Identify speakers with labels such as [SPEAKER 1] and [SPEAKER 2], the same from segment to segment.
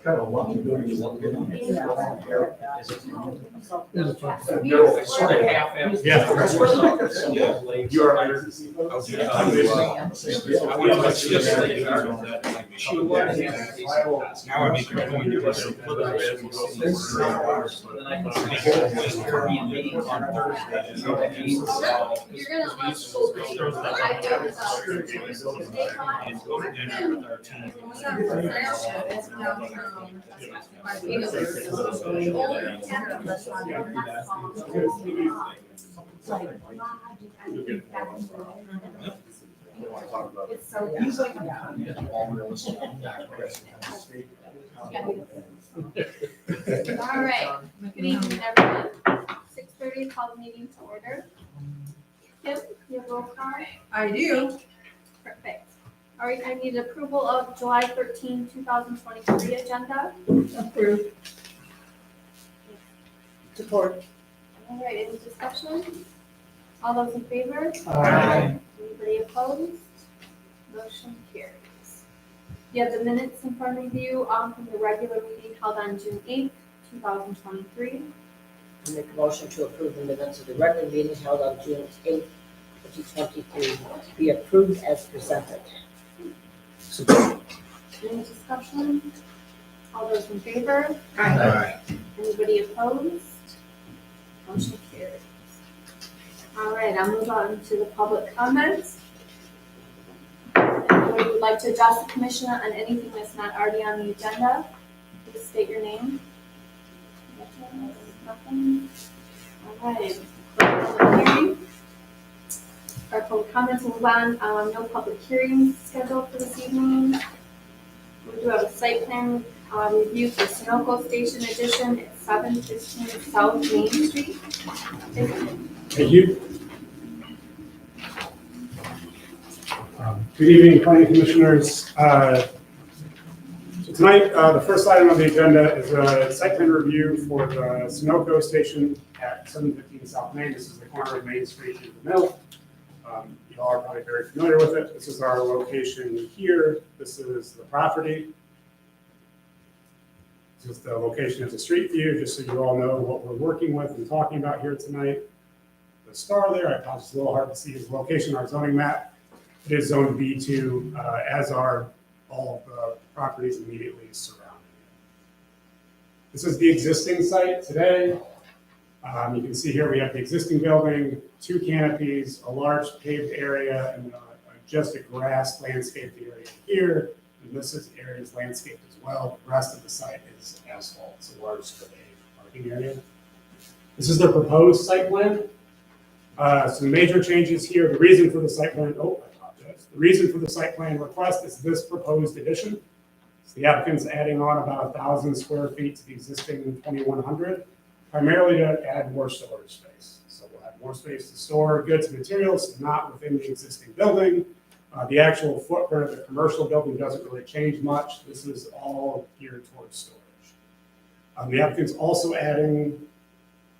[SPEAKER 1] Kind of lucky building.
[SPEAKER 2] Sort of half empty.
[SPEAKER 1] Yeah.
[SPEAKER 2] You are under. Now I make your point. You're gonna
[SPEAKER 3] It's so. All right, good evening, everyone. 6:30, call the meeting to order. Kim, you have roll call?
[SPEAKER 4] I do.
[SPEAKER 3] Perfect. All right, I need approval of July 13, 2023 agenda.
[SPEAKER 4] Approved. Support.
[SPEAKER 3] All right, any discussion? All those in favor?
[SPEAKER 4] Aye.
[SPEAKER 3] Anybody opposed? Motion carries. You have the minutes in front of you from the regular meeting held on June 8th, 2023.
[SPEAKER 5] I make a motion to approve the minutes of the regular meeting held on June 8th, 2023, to be approved as presented.
[SPEAKER 3] Any discussion? All those in favor?
[SPEAKER 4] Aye.
[SPEAKER 3] Anybody opposed? Motion carries. All right, I'll move on to the public comments. Anybody would like to address the commission on anything that's not already on the agenda? Please state your name. Nothing? All right. Public hearing. Our public comments will move on. No public hearings scheduled for this evening. We do have a site plan review for Sunoco Station Edition at 715 South Main Street.
[SPEAKER 1] Thank you. Good evening, planning commissioners. So tonight, the first item on the agenda is a site plan review for the Sunoco Station at 715 South Main. This is the corner of Main Street and the mill. You all are probably very familiar with it. This is our location here. This is the property. This is the location of the street view, just so you all know what we're working with and talking about here tonight. The star there, I thought it's a little hard to see his location, our zoning map. It is zone B2, as are all of the properties immediately surrounding it. This is the existing site today. You can see here we have the existing building, 2 canopies, a large paved area, and just a grass landscaped area here. And this is areas landscaped as well. The rest of the site is asphalt. It's a large sort of parking area. This is the proposed site plan. Some major changes here. The reason for the site plan, I apologize. The reason for the site plan request is this proposed addition. So the applicant's adding on about 1,000 square feet to the existing 2,100, primarily to add more storage space. So we'll have more space to store goods and materials, not within the existing building. The actual footprint of the commercial building doesn't really change much. This is all geared towards storage. The applicant's also adding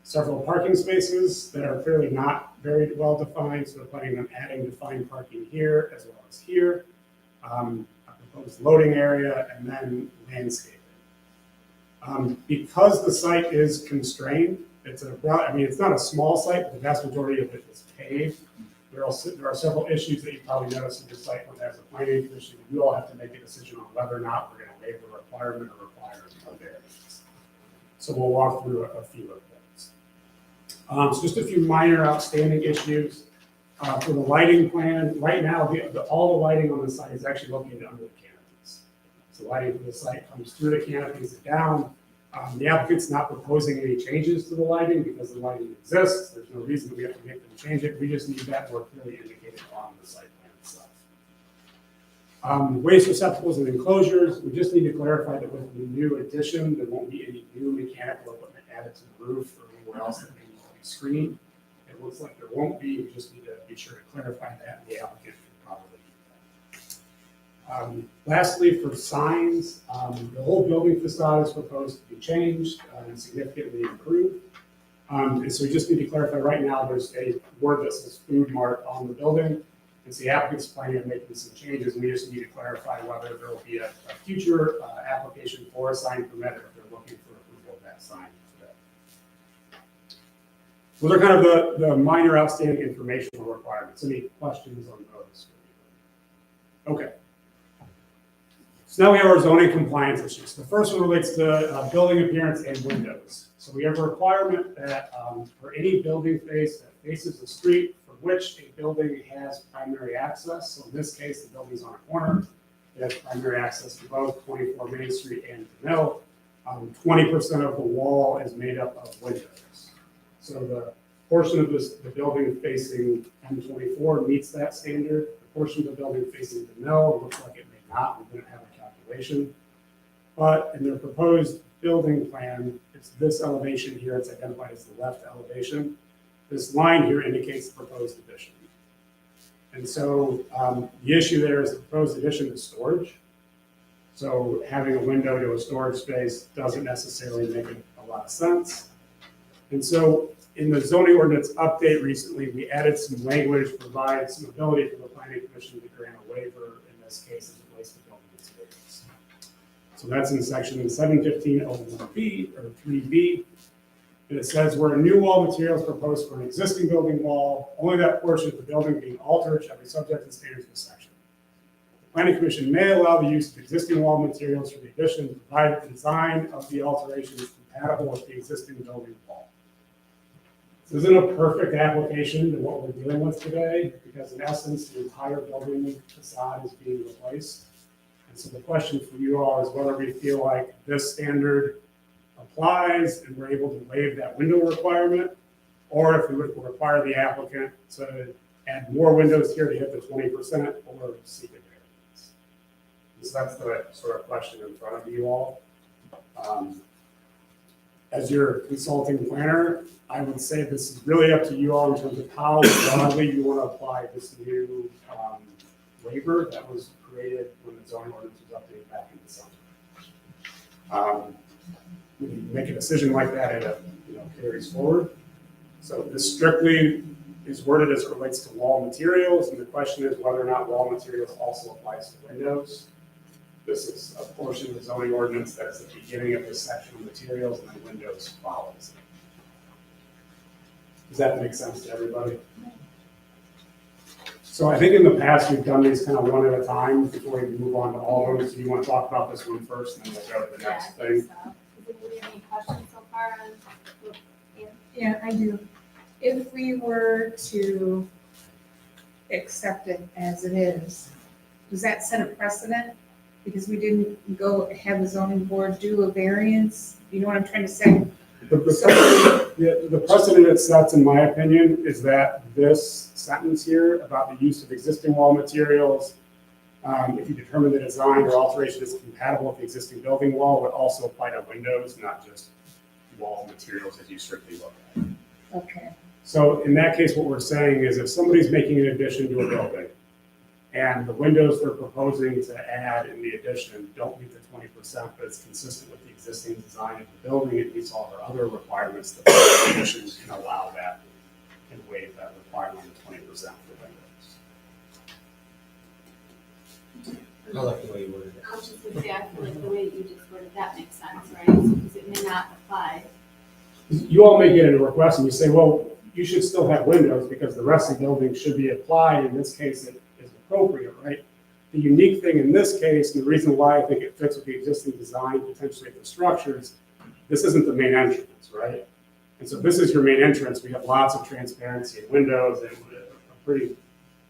[SPEAKER 1] several parking spaces that are clearly not very well defined, so we're planning on adding defined parking here as well as here. A proposed loading area and then landscaping. Because the site is constrained, it's not a small site, but the vast majority of it is paved. There are several issues that you probably noticed in your site when as a planning commission, you all have to make a decision on whether or not we're going to waive the requirement or require a variance. So we'll walk through a few of those. So just a few minor outstanding issues. For the lighting plan, right now, all the lighting on the site is actually located under the canopies. So lighting for the site comes through the canopies and down. The applicant's not proposing any changes to the lighting because the lighting exists. There's no reason that we have to make them change it. We just need that more clearly indicated on the site plan itself. Waste receptacles and enclosures, we just need to clarify that with the new addition, there won't be any new mechanical equipment added to the roof or anywhere else that may need to be screened. It looks like there won't be. We just need to be sure to clarify that, and the applicant can probably do that. Lastly, for signs, the whole building facade is proposed to be changed and significantly improved. And so we just need to clarify, right now, there's a word that says food mart on the building. And so the applicant's planning on making some changes, and we just need to clarify whether there will be a future application for a sign permit, or if they're looking for approval of that sign today. Those are kind of the minor outstanding informational requirements. Any questions on those? Okay. So now we have our zoning compliance issues. The first one relates to building appearance and windows. So we have a requirement that for any building face that faces the street for which a building has primary access, so in this case, the building's on a corner, it has primary access to both 24 Main Street and the mill. 20% of the wall is made up of windows. So the portion of the building facing M24 meets that standard. The portion of the building facing the mill looks like it may not. We didn't have a calculation. But in their proposed building plan, it's this elevation here. It's identified as the left elevation. This line here indicates the proposed addition. And so the issue there is the proposed addition is storage. So having a window to a storage space doesn't necessarily make a lot of sense. And so in the zoning ordinance update recently, we added some language to provide some ability for the planning commission to grant a waiver, in this case, as it relates to building materials. So that's in section 715.01B or 3B. And it says where new wall materials proposed for an existing building wall, only that portion of the building being altered shall be subject to the standards of the section. The planning commission may allow the use of existing wall materials for the addition, provided the design of the alteration is compatible with the existing building wall. This isn't a perfect application to what we're dealing with today, because in essence, the entire building facade is being replaced. And so the question for you all is whether we feel like this standard applies and we're able to waive that window requirement, or if we would require the applicant to add more windows here to hit the 20% or seek a variance. So that's the sort of question in front of you all. As your consulting planner, I would say this is really up to you all in terms of how broadly you want to apply this new waiver that was created when the zoning ordinance was updated back in December. We can make a decision like that and it carries forward. So this strictly is worded as it relates to wall materials, and the question is whether or not wall materials also applies to windows. This is a portion of the zoning ordinance that's the beginning of this section of materials, and then windows follows. Does that make sense to everybody? So I think in the past, we've done these kind of one at a time before we move on to all of them. So you want to talk about this one first, and then we'll go to the next thing.
[SPEAKER 3] Does anybody have any questions so far on?
[SPEAKER 4] Yeah, I do. If we were to accept it as it is, does that set a precedent? Because we didn't go have the zoning board do a variance? You know what I'm trying to say?
[SPEAKER 1] The precedent it sets, in my opinion, is that this sentence here about the use of existing wall materials, if you determine the design or alteration is compatible with the existing building wall, would also apply to windows, not just wall materials as you strictly look at.
[SPEAKER 4] Okay.
[SPEAKER 1] So in that case, what we're saying is if somebody's making an addition to a building and the windows they're proposing to add in the addition don't meet the 20%, but it's consistent with the existing design of the building, it meets all our other requirements, the addition can allow that and waive that requirement of 20% for windows.
[SPEAKER 2] I like the way you worded it.
[SPEAKER 3] I was just gonna say, I feel like the way that you just worded that makes sense, right? Because it may not apply.
[SPEAKER 1] You all may get a request and you say, well, you should still have windows because the rest of the building should be applied. In this case, it is appropriate, right? The unique thing in this case, and the reason why I think it fits with the existing design, potentially of the structures, this isn't the main entrance, right? And so this is your main entrance. We have lots of transparency in windows and a pretty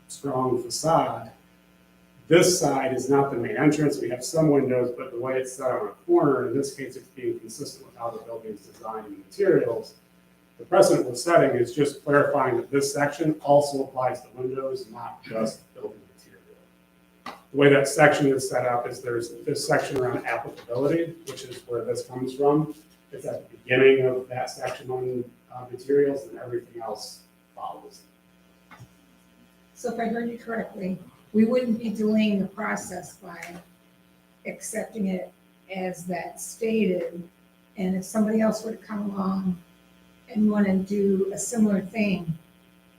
[SPEAKER 1] strong facade. This side is not the main entrance. We have some windows, but the way it's set on a corner, in this case, it's being consistent with how the building is designed and materials. The precedent we're setting is just clarifying that this section also applies to windows, not just building material. The way that section is set up is there's this section around applicability, which is where this comes from. It's at the beginning of that section on materials, and everything else follows.
[SPEAKER 4] So if I heard you correctly, we wouldn't be delaying the process by accepting it as that stated. And if somebody else were to come along and want to do a similar thing,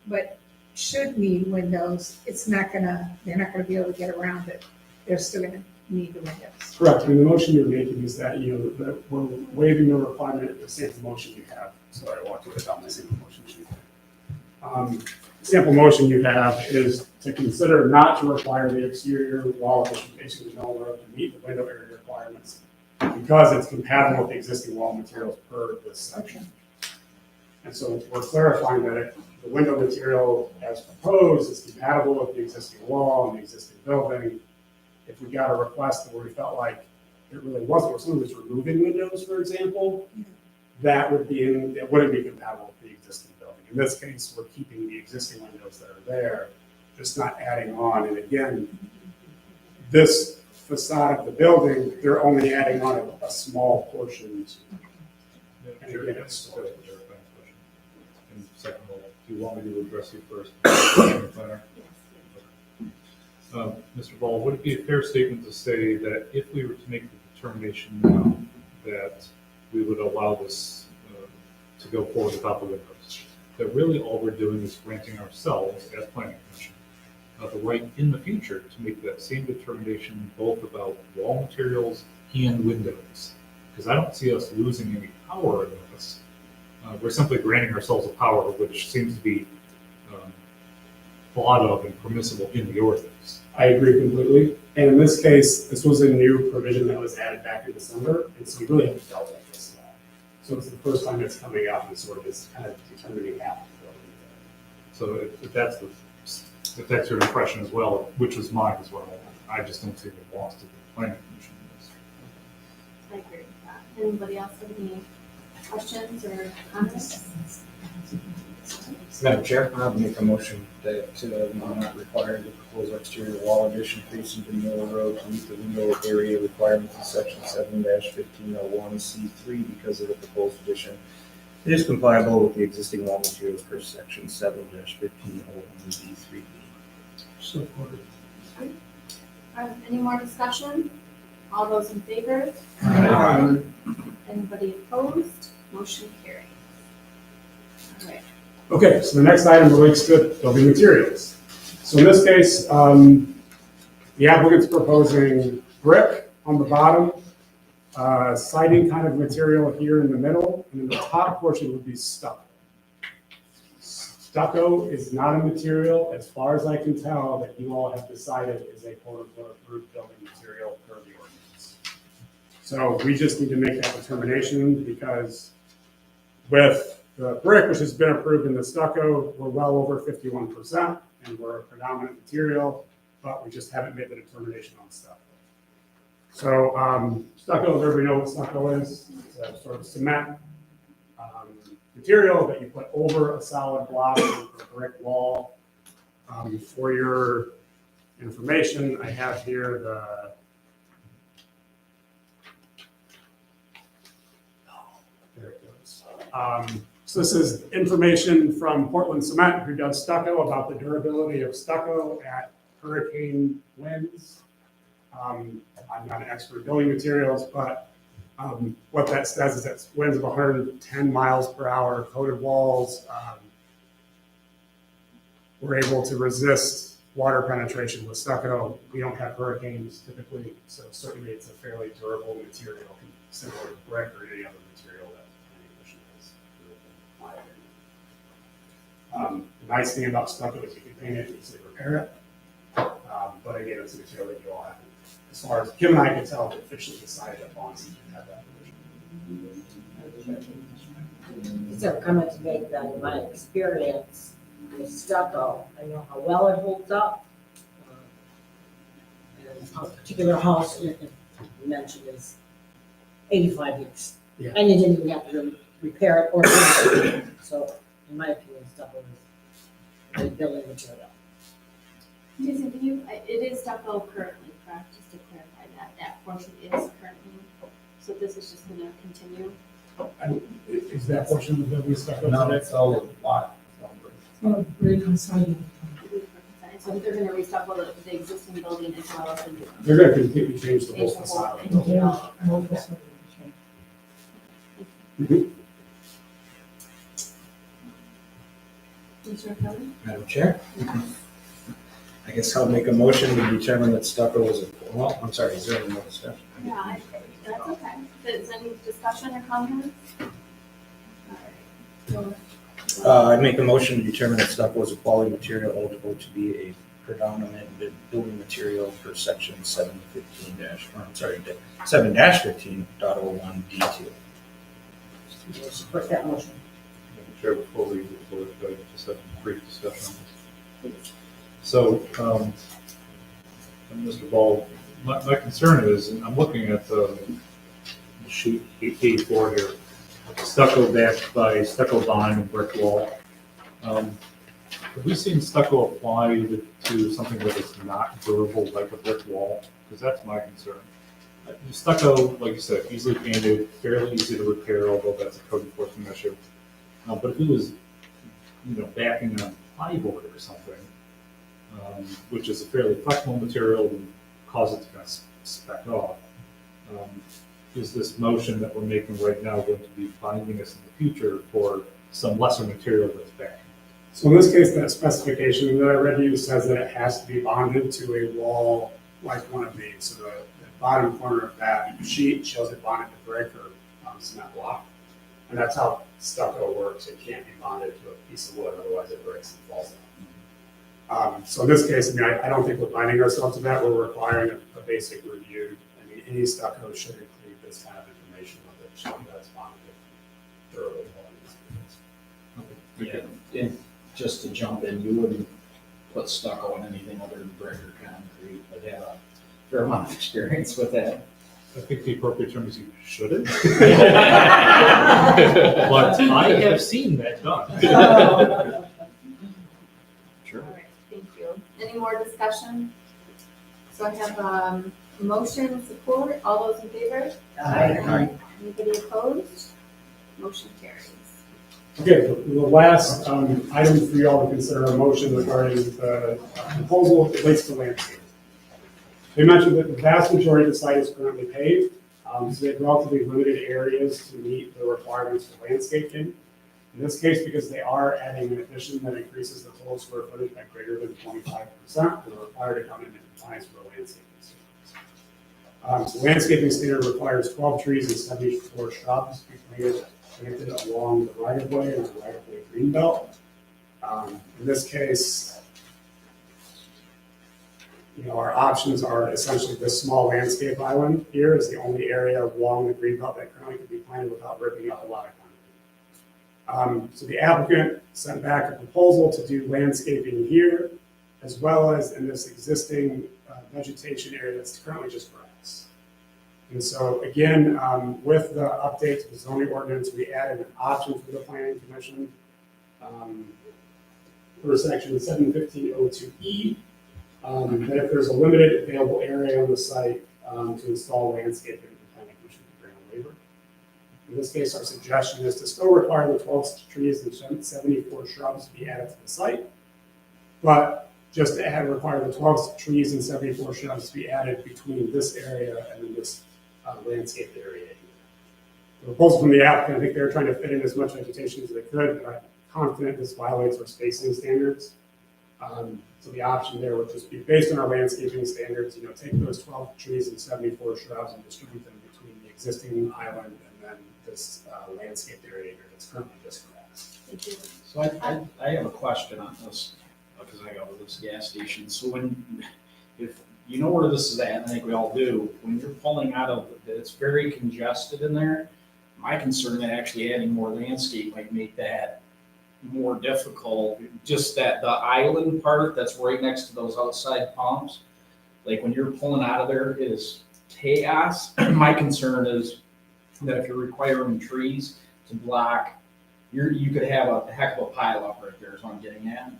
[SPEAKER 4] but should need windows, they're not gonna be able to get around it. They're still gonna need the windows.
[SPEAKER 1] Correct, and the motion you're making is that, that we're waiving the requirement, the sample motion you have. So I walked it down my sample motion sheet. Sample motion you have is to consider not to require the exterior wall addition facing the Mill Road to meet the window area requirements because it's compatible with the existing wall materials per this section. And so we're clarifying that the window material as proposed is compatible with the existing wall and the existing building. If we got a request where we felt like it really wasn't, or someone was removing windows, for example, it wouldn't be compatible with the existing building. In this case, we're keeping the existing windows that are there, just not adding on. And again, this facade of the building, they're only adding on a small portion. And again, it's
[SPEAKER 6] And second of all, do you want me to address you first? Mr. Ball, would it be a fair statement to say that if we were to make the determination now that we would allow this to go forward without the windows, that really all we're doing is granting ourselves, as planning commission, the right in the future to make that same determination both about wall materials and windows? Because I don't see us losing any power in this. We're simply granting ourselves a power which seems to be thought of and permissible in the ordinance.
[SPEAKER 1] I agree completely. And in this case, this was a new provision that was added back in December, and so we really haven't dealt with this at all. So it's the first time it's coming up and sort of is kind of determining half the building.
[SPEAKER 6] So if that's your impression as well, which was mine as well, I just don't see the loss to the planning commission in this.
[SPEAKER 3] I agree with that. Anybody else have any questions or comments?
[SPEAKER 2] Madam Chair, I'll make a motion that we not require the proposed exterior wall addition facing to Mill Road to meet the window area requirements in section 7-1501C3 because of the proposed addition. It is compatible with the existing wall materials per section 7-1501B3.
[SPEAKER 1] Supported.
[SPEAKER 3] Any more discussion? All those in favor? Anybody opposed? Motion carries. All right.
[SPEAKER 1] Okay, so the next item relates to building materials. So in this case, the applicant's proposing brick on the bottom, siding kind of material here in the middle, and then the top portion would be stucco. Stucco is not a material, as far as I can tell, that you all have decided is a quote-unquote approved building material per the ordinance. So we just need to make that determination because with the brick, which has been approved in the stucco, we're well over 51%, and we're a predominant material, but we just haven't made the determination on stucco. So stucco, everybody knows what stucco is. It's a sort of cement material that you put over a solid block or a brick wall. For your information, I have here there it goes. So this is information from Portland Cement, who does stucco, about the durability of stucco at hurricane winds. I'm not an expert in building materials, but what that says is that winds of 110 miles per hour, coated walls, we're able to resist water penetration with stucco. We don't have hurricanes typically, so certainly it's a fairly durable material, similar to brick or any other material that any cushion is. The nice thing about stucco is you can paint it and easily repair it. But again, it's a material that you all have. As far as Kim and I can tell, officially decided upon, so you can have that provision.
[SPEAKER 5] These are comments made that in my experience with stucco, I know how well it holds up. And a particular house you mentioned is 85 years.
[SPEAKER 1] Yeah.
[SPEAKER 5] And you didn't even have to repair it or fix it. So in my opinion, stucco is a building material.
[SPEAKER 3] Jason, it is stucco currently, correct? Just to clarify that portion is currently, so this is just gonna continue?
[SPEAKER 1] Is that portion of the building stucco?
[SPEAKER 2] No, it's all a lot.
[SPEAKER 4] Well, brick on siding.
[SPEAKER 3] And And so they're gonna restucco the existing building as well as the new one.
[SPEAKER 1] They're gonna completely change the whole
[SPEAKER 3] Change the whole
[SPEAKER 1] facade.
[SPEAKER 3] thing.
[SPEAKER 1] Mhm.
[SPEAKER 3] Commissioner Kelly?
[SPEAKER 2] Madam Chair? I guess I'll make a motion to determine that stucco is, well, I'm sorry, is there any more discussion?
[SPEAKER 3] Yeah, that's okay. Is any discussion or comments? All right.
[SPEAKER 2] I'd make a motion to determine that stucco is a quality material eligible to be a predominant building material for section 7-15.01 D2.
[SPEAKER 5] Support that motion.
[SPEAKER 6] Madam Chair, before we move forward, I just have a brief discussion on this. So, Mr. Ball, my concern is, and I'm looking at the sheet 84 here, stucco backed by stucco bond and brick wall. Have we seen stucco applied to something that is not durable like a brick wall? Because that's my concern. Stucco, like you said, easily painted, fairly easy to repair, although that's a code enforcement issue. But if it was, backing on plywood or something, which is a fairly flexible material and cause it to kind of spec off, is this motion that we're making right now going to be binding us in the future for some lesser material that's back?
[SPEAKER 1] So in this case, that specification that I read you says that it has to be bonded to a wall like one of these. So the bottom corner of that sheet shows it bonded to brick or cement block. And that's how stucco works. It can't be bonded to a piece of wood, otherwise it breaks and falls down. So in this case, I don't think we're binding ourselves to that. We're requiring a basic review. Any stucco should include this kind of information with it, showing that's bonded durable.
[SPEAKER 7] Yeah, and just to jump in, you wouldn't put stucco on anything other than brick or concrete, but have a fair amount of experience with that.
[SPEAKER 6] I think the appropriate term is you shouldn't. But I have seen that done.
[SPEAKER 7] Sure.
[SPEAKER 3] All right, thank you. Any more discussion? So I have motion, support, all those in favor?
[SPEAKER 5] Aye.
[SPEAKER 3] Anybody opposed? Motion carries.
[SPEAKER 1] Okay, the last item for you all to consider a motion regarding the proposal relates to landscape. They mentioned that the vast majority of the site is currently paved, so they have relatively limited areas to meet the requirements for landscaping. In this case, because they are adding an addition that increases the total square footage by greater than 25%, they're required to come into compliance with the landscaping standards. So landscaping standard requires 12 trees and 74 shrubs to be planted along the right of way and the right of way green belt. In this case, our options are essentially this small landscape island here is the only area along the green belt that currently can be planted without ripping up a lot of concrete. So the applicant sent back a proposal to do landscaping here, as well as in this existing vegetation area that's currently just grass. And so again, with the update to the zoning ordinance, we added an option for the planning commission for section 715.02E, that if there's a limited available area on the site to install landscaping, the planning commission can grant a waiver. In this case, our suggestion is to still require the 12 trees and 74 shrubs to be added to the site, but just to require the 12 trees and 74 shrubs to be added between this area and then this landscaped area here. The proposal from the applicant, I think they were trying to fit in as much vegetation as they could, but I'm confident this violates our spacing standards. So the option there would just be based on our landscaping standards, take those 12 trees and 74 shrubs and distribute them between the existing island and then this landscaped area here that's currently just grass.
[SPEAKER 3] Thank you.
[SPEAKER 7] So I have a question on this, because I go to this gas station. So if you know where this is at, and I think we all do, when you're pulling out of, it's very congested in there. My concern that actually adding more landscape might make that more difficult, just that the island part that's right next to those outside pumps, like when you're pulling out of there, it is chaos. My concern is that if you're requiring trees to block, you could have a heck of a pile up right there is what I'm getting at.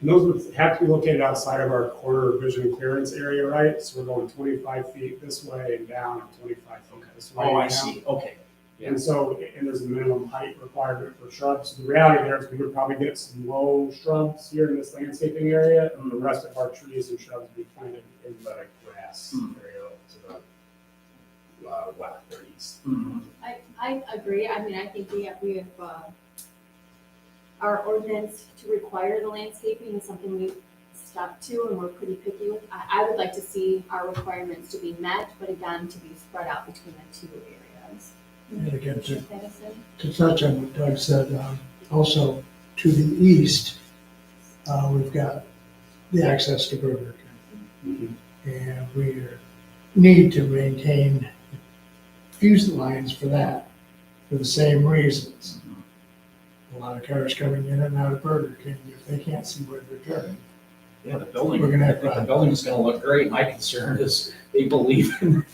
[SPEAKER 1] And those would have to be located outside of our corner vision clearance area, right? So we're going 25 feet this way and down and 25 feet this way.
[SPEAKER 7] Oh, I
[SPEAKER 1] and down.
[SPEAKER 7] see, okay.
[SPEAKER 1] And so, and there's a minimum height requirement for shrubs. The reality there is we would probably get some low shrubs here in this landscaping area, and the rest of our trees and shrubs would be planted in the grass area to the west or east.
[SPEAKER 3] I agree. I mean, I think we have, our ordinance to require the landscaping is something we stuck to and we're pretty picky with. I would like to see our requirements to be met, but again, to be spread out between the two areas.
[SPEAKER 8] And again,
[SPEAKER 3] Edison?
[SPEAKER 8] to touch on what Doug said, also to the east, we've got the access to Burger King. And we need to maintain fuse lines for that, for the same reasons. A lot of cars coming in and out of Burger King, if they can't see where they're turning.
[SPEAKER 7] Yeah, the building,
[SPEAKER 8] We're gonna
[SPEAKER 7] I
[SPEAKER 8] have
[SPEAKER 7] think the
[SPEAKER 8] problems.
[SPEAKER 7] building's gonna look great. My concern is they believe in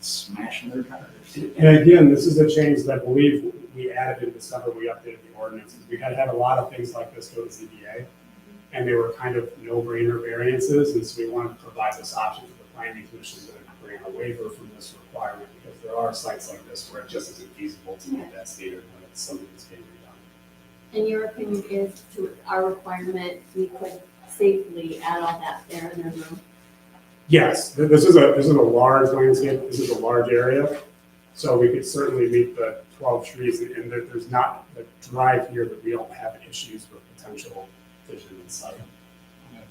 [SPEAKER 7] smashing their tires.
[SPEAKER 1] And again, this is a change that I believe we added in December, we updated the ordinances. We had had a lot of things like this go to ZBA, and they were kind of no-brainer variances, and so we wanted to provide this option for the planning commission to grant a waiver from this requirement, because there are sites like this where it just isn't feasible to meet that standard when it's something that's being redone.
[SPEAKER 3] And your opinion is to our requirement, we could safely add all that there in their room?
[SPEAKER 1] Yes, this is a large landscape, this is a large area, so we could certainly meet the 12 trees, and there's not a drive here that we don't have issues with potential vision and sight.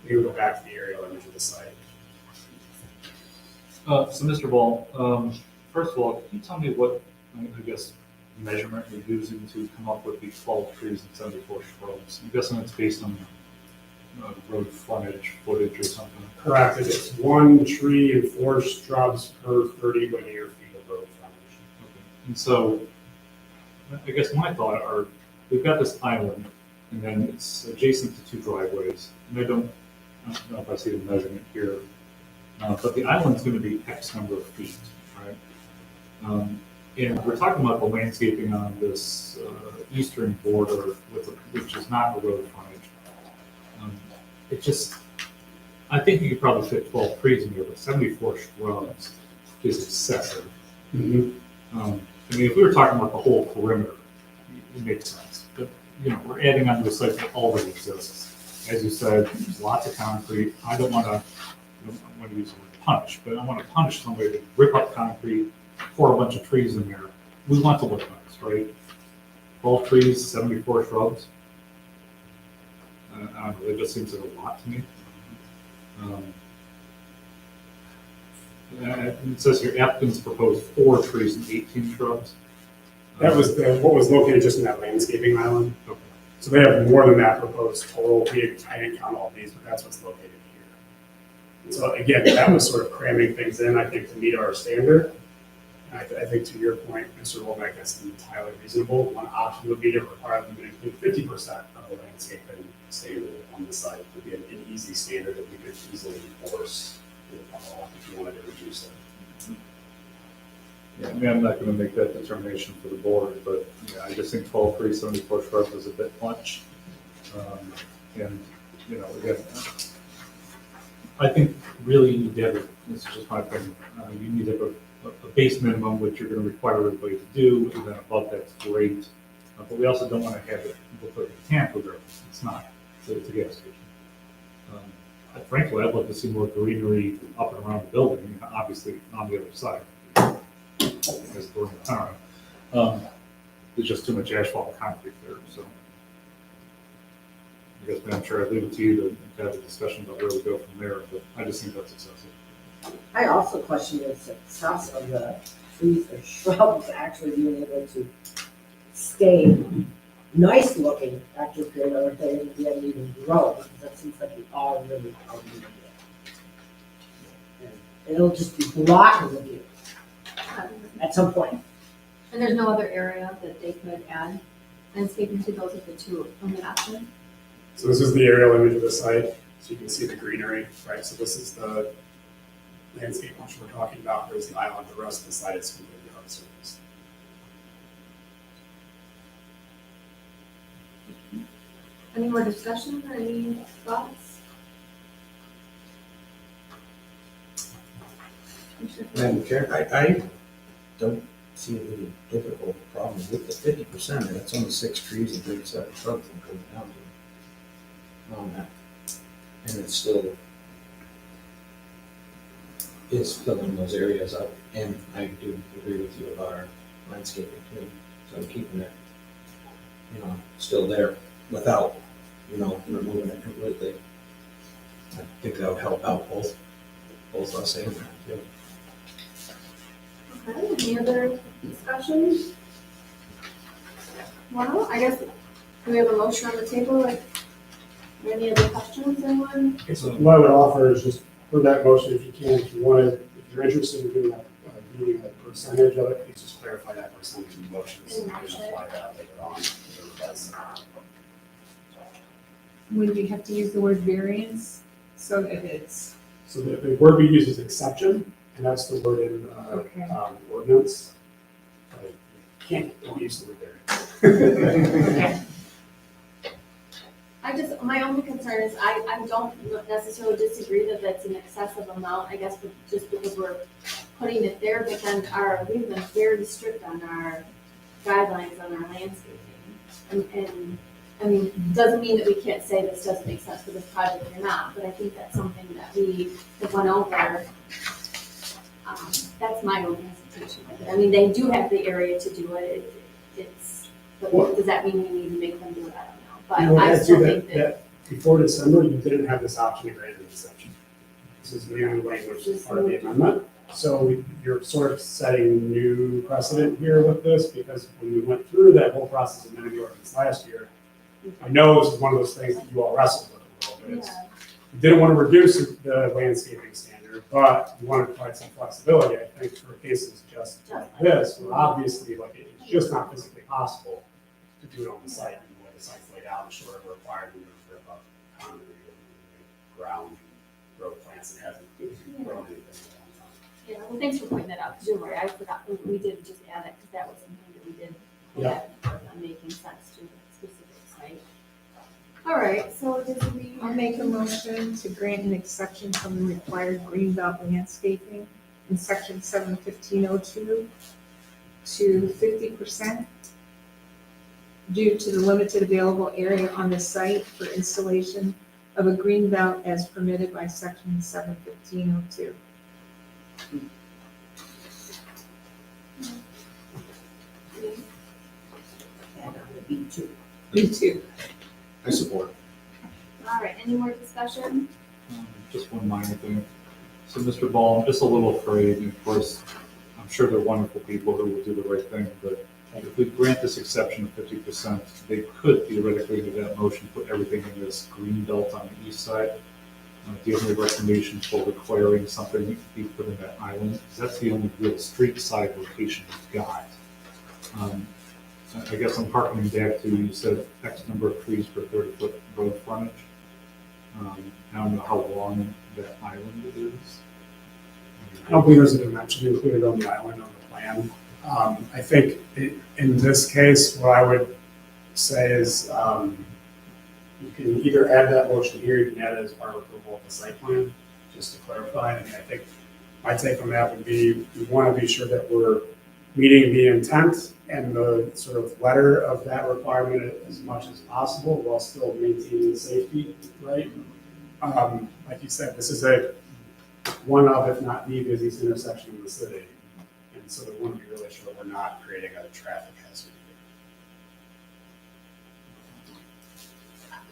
[SPEAKER 1] We would go back to the aerial image of the site.
[SPEAKER 6] So Mr. Ball, first of all, can you tell me what, I guess, measurement you're using to come up with these 12 trees and 74 shrubs? I'm guessing it's based on road footage or something.
[SPEAKER 1] Correct, it's 1 tree and 4 shrubs per 30 linear feet of road frontage.
[SPEAKER 6] Okay. And so, I guess my thought are, we've got this island, and then it's adjacent to 2 driveways. And I don't know if I see the measurement here, but the island's gonna be X number of feet, right? And we're talking about the landscaping on this eastern border, which is not the road frontage. It just, I think you could probably fit 12 trees in here, but 74 shrubs is excessive. I mean, if we were talking about the whole perimeter, it makes sense. But, you know, we're adding onto a site that already exists. As you said, there's lots of concrete. I don't want to use the word punish, but I want to punish somebody to rip up concrete, pour a bunch of trees in there. We want to look nice, right? 12 trees, 74 shrubs. I don't know, it just seems like a lot to me. It says here applicants proposed 4 trees and 18 shrubs.
[SPEAKER 1] That was what was located just in that landscaping island.
[SPEAKER 6] Okay.
[SPEAKER 1] So they have more than that proposed total. I didn't count all these, but that's what's located here. And so again, that was sort of cramming things in, I think, to meet our standard. And I think to your point, Mr. Womack, that's entirely reasonable. One option would be to require them to include 50% of the landscaping standard on the site. It would be an easy standard that we could easily enforce if you wanted to reduce it.
[SPEAKER 6] Yeah, I mean, I'm not gonna make that determination for the board, but yeah, I just think 12 trees, 74 shrubs is a bit much. And, you know, again, I think really you need to have, this is just my opinion, you need to have a base minimum, which you're gonna require everybody to do, and then above that's great. But we also don't wanna have it look like a camp reserve. It's not, it's a gas station. Frankly, I'd love to see more greenery up and around the building, and obviously on the other side. As during the time. There's just too much asphalt and concrete there, so. I guess, Madam Chair, I'd leave it to you to have a discussion about where we go from there, but I just think that's excessive.
[SPEAKER 5] I also question the success of the trees or shrubs actually being able to stay nice looking after a period of time and then even grow, because that seems like we all really are doing it. And it'll just be blocking the view at some point.
[SPEAKER 3] And there's no other area that they could add landscaping to, those are the 2 only options?
[SPEAKER 1] So this is the aerial image of the site, so you can see the greenery, right? So this is the landscape which we're talking about. There's the island, the rest of the site is completely hard surface.
[SPEAKER 3] Any more discussion or any thoughts?
[SPEAKER 2] Madam Chair, I don't see a really difficult problem with the 50%. And it's only 6 trees and 37 shrubs that goes down to on that. And it still is filling those areas up. And I do agree with you about our landscaping too. So keeping it, still there without, removing it completely. I think that would help out both us and them too.
[SPEAKER 3] Okay, any other discussion? Well, I guess, do we have a motion on the table, like, any other questions, anyone?
[SPEAKER 1] What I would offer is just for that motion, if you can, if you're interested in doing meeting the percentage of it, please just clarify that percentage in the motion, so we can apply that later on.
[SPEAKER 4] Would you have to use the word variance so that it's,
[SPEAKER 1] So the word we use is exception, and that's the word in
[SPEAKER 4] Okay.
[SPEAKER 1] Ordinance. Don't use the word variance.
[SPEAKER 3] My only concern is I don't necessarily disagree that that's an excessive amount, I guess, just because we're putting it there, but then we've been very strict on our guidelines on our landscaping. And I mean, doesn't mean that we can't say this doesn't make sense for this project or not, but I think that's something that we have went over. That's my only hesitation with it. I mean, they do have the area to do it. But does that mean we need to make them do it? I don't know. But I still think that.
[SPEAKER 1] Before December, you didn't have this option to grant an exception. This is new language as part of the amendment. So you're sort of setting new precedent here with this, because when we went through that whole process of amending the ordinance last year, I know this is one of those things that you all wrestled with a little bit.
[SPEAKER 3] Yeah.
[SPEAKER 1] You didn't want to reduce the landscaping standard, but you wanted to provide some flexibility, I think, for cases just like this, where obviously, like, it's just not physically possible to do it on the site, and the way the site's laid out, sure, it required to rip up concrete, ground, growth plants, and hasn't grown anything in a long time.
[SPEAKER 3] Yeah, well, thanks for pointing that out, because you're right, I forgot, we did just add it, because that was something that we did. On making sense to the specific site. All right, so did we?
[SPEAKER 4] I'll make a motion to grant an exception from the required greenbelt landscaping in section 71502 to 50% due to the limited available area on the site for installation of a greenbelt as permitted by section 71502.
[SPEAKER 5] And on the B2.
[SPEAKER 4] Me too.
[SPEAKER 2] I support.
[SPEAKER 3] All right, any more discussion?
[SPEAKER 6] Just one minor thing. So, Mr. Ball, I'm just a little afraid, and of course, I'm sure they're wonderful people who will do the right thing, but if we grant this exception of 50%, they could theoretically, with that motion, put everything in this green belt on the east side. Do you have any recommendations for requiring something to be put in that island? Because that's the only real street side location we've got. I guess I'm harkening back to, you said X number of trees per 30-foot road frontage. I don't know how long that island it is.
[SPEAKER 1] I don't believe there's a dimension included on the island on the plan. I think in this case, what I would say is you can either add that motion here, you can add it as part of approval of the site plan, just to clarify. I mean, I think my take on that would be, we want to be sure that we're meeting the intent and the sort of letter of that requirement as much as possible while still maintaining safety, right? Like you said, this is one of, if not the busiest intersection in the city. And so we want to be really sure we're not creating a traffic hazard.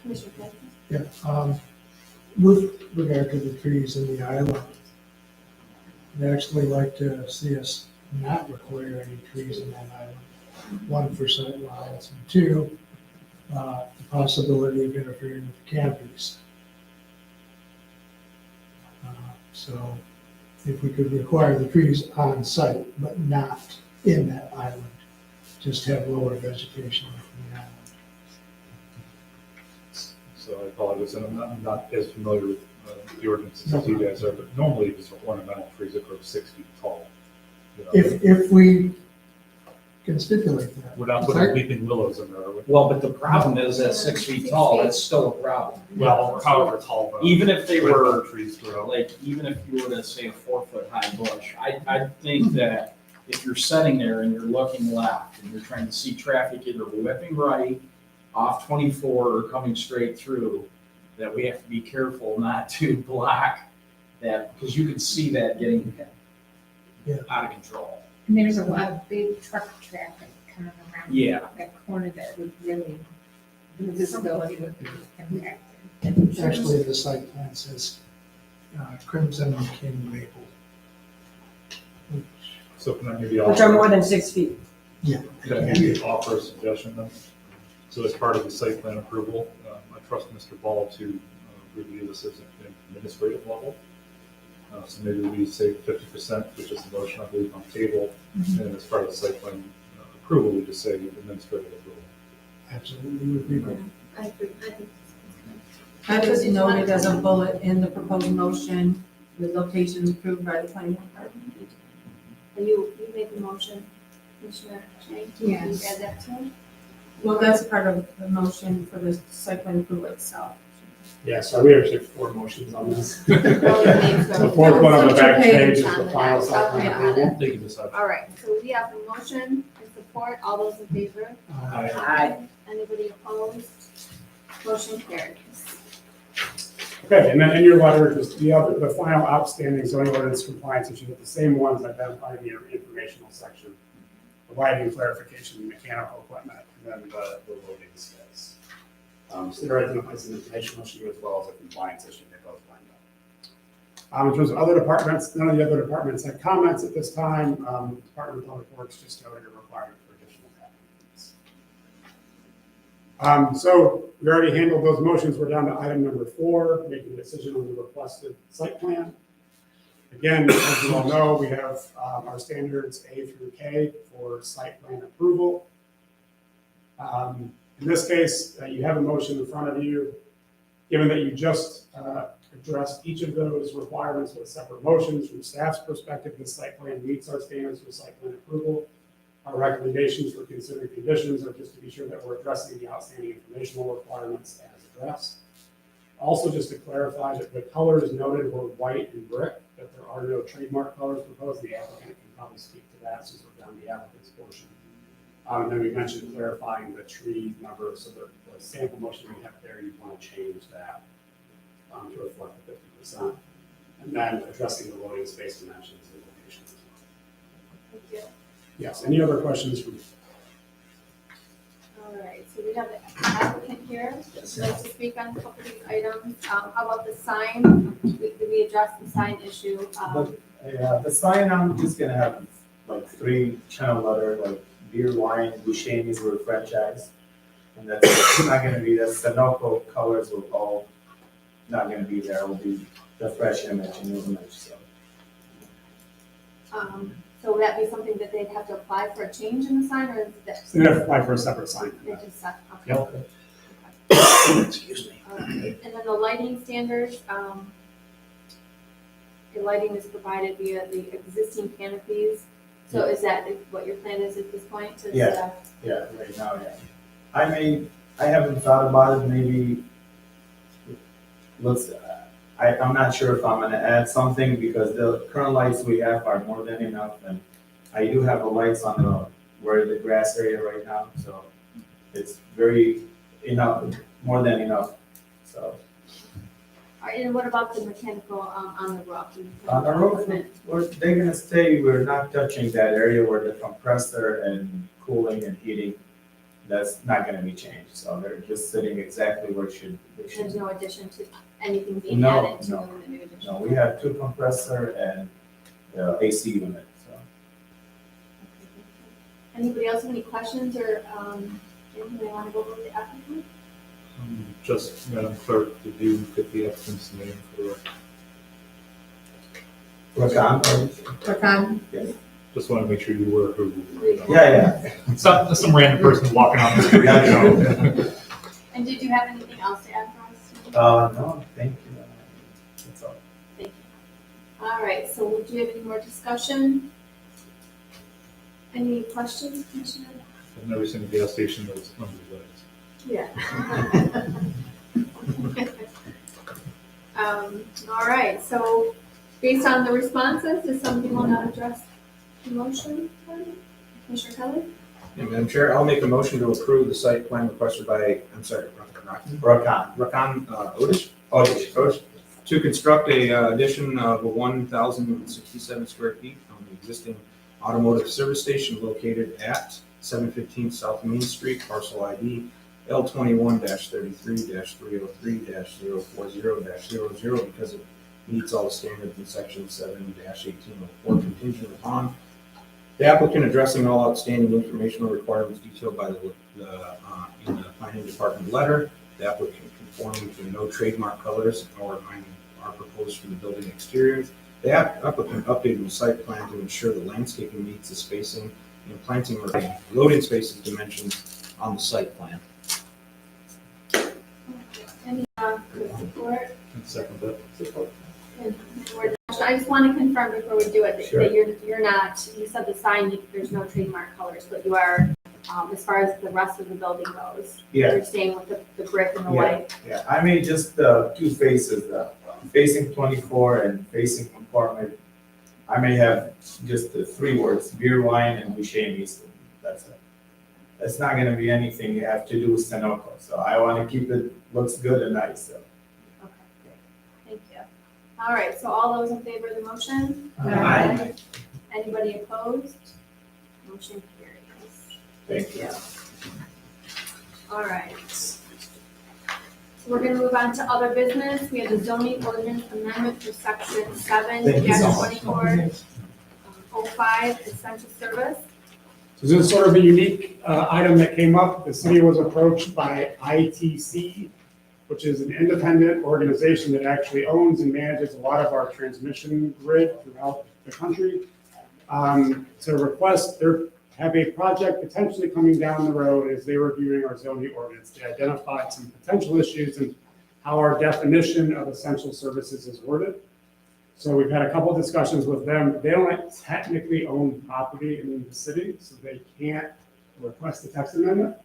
[SPEAKER 3] Commissioner Clayton?
[SPEAKER 8] Yeah, with regard to the trees in the island, I'd actually like to see us not require any trees in that island. One, for sight lines, and two, the possibility of interfering with the canopies. So if we could require the trees on site, but not in that island, just have lower vegetation in the island.
[SPEAKER 6] So I apologize, and I'm not as familiar with the ordinances as you guys are, but normally these are ornamental trees that grow 6 feet tall. You know,
[SPEAKER 8] If we can stipulate that.
[SPEAKER 6] We're not putting weeping willows in there, are we?
[SPEAKER 7] Well, but the problem is at 6 feet tall, that's still a problem.
[SPEAKER 6] Well, however tall.
[SPEAKER 7] Even if they were,
[SPEAKER 6] trees grow.
[SPEAKER 7] like, even if you were to say a 4-foot high bush, I think that if you're sitting there and you're looking left and you're trying to see traffic either whipping right off 24 or coming straight through, that we have to be careful not to block that, because you can see that getting
[SPEAKER 8] Yeah.
[SPEAKER 7] out of control.
[SPEAKER 4] And there's a lot of big truck traffic coming around.
[SPEAKER 7] Yeah.
[SPEAKER 4] That corner that would really, the visibility would be impacted.
[SPEAKER 8] Actually, the site plan says Crimson King Maple. Which,
[SPEAKER 6] So can I maybe
[SPEAKER 5] Which are
[SPEAKER 6] offer,
[SPEAKER 5] more than 6 feet.
[SPEAKER 8] yeah.
[SPEAKER 6] could I maybe offer a suggestion then? So as part of the site plan approval, I trust Mr. Ball to review this as an administrative level. So maybe we say 50%, which is the motion I believe on the table, and as part of the site plan approval, we just say administrative approval.
[SPEAKER 8] Absolutely would be great.
[SPEAKER 3] I agree, I think.
[SPEAKER 9] I just noted as a bullet in the proposed motion, the location approved by the planning department.
[SPEAKER 3] And you made the motion, Commissioner Chang, can you
[SPEAKER 4] Yes.
[SPEAKER 3] add that to it?
[SPEAKER 9] Well, that's part of the motion for the site plan approval itself.
[SPEAKER 1] Yeah, so we actually have 4 motions on this.
[SPEAKER 3] Oh, you made
[SPEAKER 1] The
[SPEAKER 3] some-
[SPEAKER 1] 4th one on the back
[SPEAKER 3] Page
[SPEAKER 1] page is
[SPEAKER 3] on
[SPEAKER 1] the
[SPEAKER 3] the
[SPEAKER 1] final
[SPEAKER 3] back.
[SPEAKER 1] site
[SPEAKER 3] Okay,
[SPEAKER 1] plan
[SPEAKER 3] got it.
[SPEAKER 1] approval.
[SPEAKER 6] Thank you, Ms. Hodge.
[SPEAKER 3] All right, so we have a motion and support, all those in favor?
[SPEAKER 5] Aye.
[SPEAKER 3] Anybody opposed? Motion carries.
[SPEAKER 1] Okay, and then in your letter, just the final outstanding zoning ordinance compliance issues are the same ones identified in your informational section. The lighting, clarification, mechanical equipment, and then the loading space. So there is an informational issue as well as a compliance issue, they both lined up. In terms of other departments, none of the other departments had comments at this time. Department of Public Works just noted a requirement for additional comments. So we already handled those motions. We're down to item number 4, making a decision on the requested site plan. Again, as you all know, we have our standards A through K for site plan approval. In this case, you have a motion in front of you. Given that you just addressed each of those requirements with separate motions, from staff's perspective, this site plan meets our standards for site plan approval. Our recommendations for considering conditions are just to be sure that we're addressing the outstanding informational requirements as addressed. Also, just to clarify that the colors noted were white and brick, that there are no trademark colors proposed. The applicant can probably speak to that since we're down the applicant's portion. And then we mentioned clarifying the tree number, so the sample motion we have there, you want to change that to reflect the 50%. And then addressing the loading space dimensions and locations as well.
[SPEAKER 3] Thank you.
[SPEAKER 1] Yes, any other questions from?
[SPEAKER 3] All right, so we have the applicant here. Would you like to speak on a couple of these items? How about the sign? Did we address the sign issue?
[SPEAKER 10] Yeah, the sign, I'm just gonna have like 3 channel letter, like beer, wine, Buscemi's were franchise. And that's not gonna be, the Sunoco colors will all not gonna be there, will be the fresh image and new image, so.
[SPEAKER 3] So would that be something that they'd have to apply for a change in the sign, or is that?
[SPEAKER 1] So you have to apply for a separate sign for
[SPEAKER 3] They
[SPEAKER 1] that.
[SPEAKER 3] just set, okay.
[SPEAKER 1] Yep.
[SPEAKER 2] Excuse me.
[SPEAKER 3] All right. And then the lighting standards, the lighting is provided via the existing canopies. So is that what your plan is at this point? to
[SPEAKER 10] Yeah.
[SPEAKER 3] set up-
[SPEAKER 10] Yeah, right now, yeah. I haven't thought about it, maybe, I'm not sure if I'm gonna add something, because the current lights we have are more than enough, and I do have the lights on where the grass area right now, so it's very enough, more than enough, so.
[SPEAKER 3] All right, and what about the mechanical, on the roof?
[SPEAKER 10] On the roof, they're gonna stay, we're not touching that area where the compressor and cooling and heating, that's not gonna be changed, so they're just sitting exactly where it should.
[SPEAKER 3] There's no addition to anything being
[SPEAKER 10] No,
[SPEAKER 3] added to
[SPEAKER 10] no.
[SPEAKER 3] in the new addition?
[SPEAKER 10] No, we have 2 compressor and AC unit, so.
[SPEAKER 3] Anybody else have any questions or, anything they want to go over with the applicant?
[SPEAKER 6] Just, Madam Clerk, did you get the applicant's name for the record?
[SPEAKER 10] Rakan,
[SPEAKER 6] Just want to make sure you were who.
[SPEAKER 10] yeah.
[SPEAKER 6] It's not some random person walking on the street, you know.
[SPEAKER 3] And did you have anything else to add for us?
[SPEAKER 10] No, thank you. That's all.
[SPEAKER 3] Thank you. All right, so would you have any more discussion? Any questions, Commissioner?
[SPEAKER 6] I've never seen a gas station that was underlit.
[SPEAKER 3] Yeah. All right, so based on the responses, is something you want to address? Motion, Commissioner Kelly?
[SPEAKER 2] Yeah, Madam Chair, I'll make a motion to approve the site plan requested by, Rakan Otish to construct a addition of 1,067 square feet on the existing automotive service station located at 715 South Main Street, parcel ID L21-33-303-040-00 because it meets all the standards in section 7-1804 contingent upon the applicant addressing all outstanding informational requirements detailed by in the planning department letter, the applicant conforming to no trademark colors or are proposed for the building exterior. The applicant updated the site plan to ensure the landscaping meets the spacing and planting or loading spaces dimensions on the site plan.
[SPEAKER 3] Any support?
[SPEAKER 6] Second that.
[SPEAKER 3] And more discussion? I just want to confirm before we do it
[SPEAKER 2] Sure.
[SPEAKER 3] that you're not, you said the sign, there's no trademark colors, but you are, as far as the rest of the building goes.
[SPEAKER 10] Yeah.
[SPEAKER 3] You're staying with the brick and the
[SPEAKER 10] Yeah.
[SPEAKER 3] white.
[SPEAKER 10] Yeah, I made just the two faces, facing 24 and facing apartment. I may have just the three words, beer, wine, and Buscemi's. That's it. That's not gonna be anything you have to do with Sunoco, so I wanna keep it, looks good and nice, so.
[SPEAKER 3] Okay, great. Thank you. All right, so all those in favor of the motion?
[SPEAKER 2] Aye.
[SPEAKER 3] Anybody opposed? Motion carries.
[SPEAKER 10] Thank you.
[SPEAKER 3] All right. So we're gonna move on to other business. We have the zoning ordinance amendment for section
[SPEAKER 10] Thank you so much.
[SPEAKER 3] 7-2405 essential service.
[SPEAKER 1] So this is sort of a unique item that came up. The city was approached by ITC, which is an independent organization that actually owns and manages a lot of our transmission grid throughout the country. To request, they have a project potentially coming down the road as they were reviewing our zoning ordinance. They identified some potential issues and how our definition of essential services is worded. So we've had a couple discussions with them. They don't technically own property in the city, so they can't request a text amendment.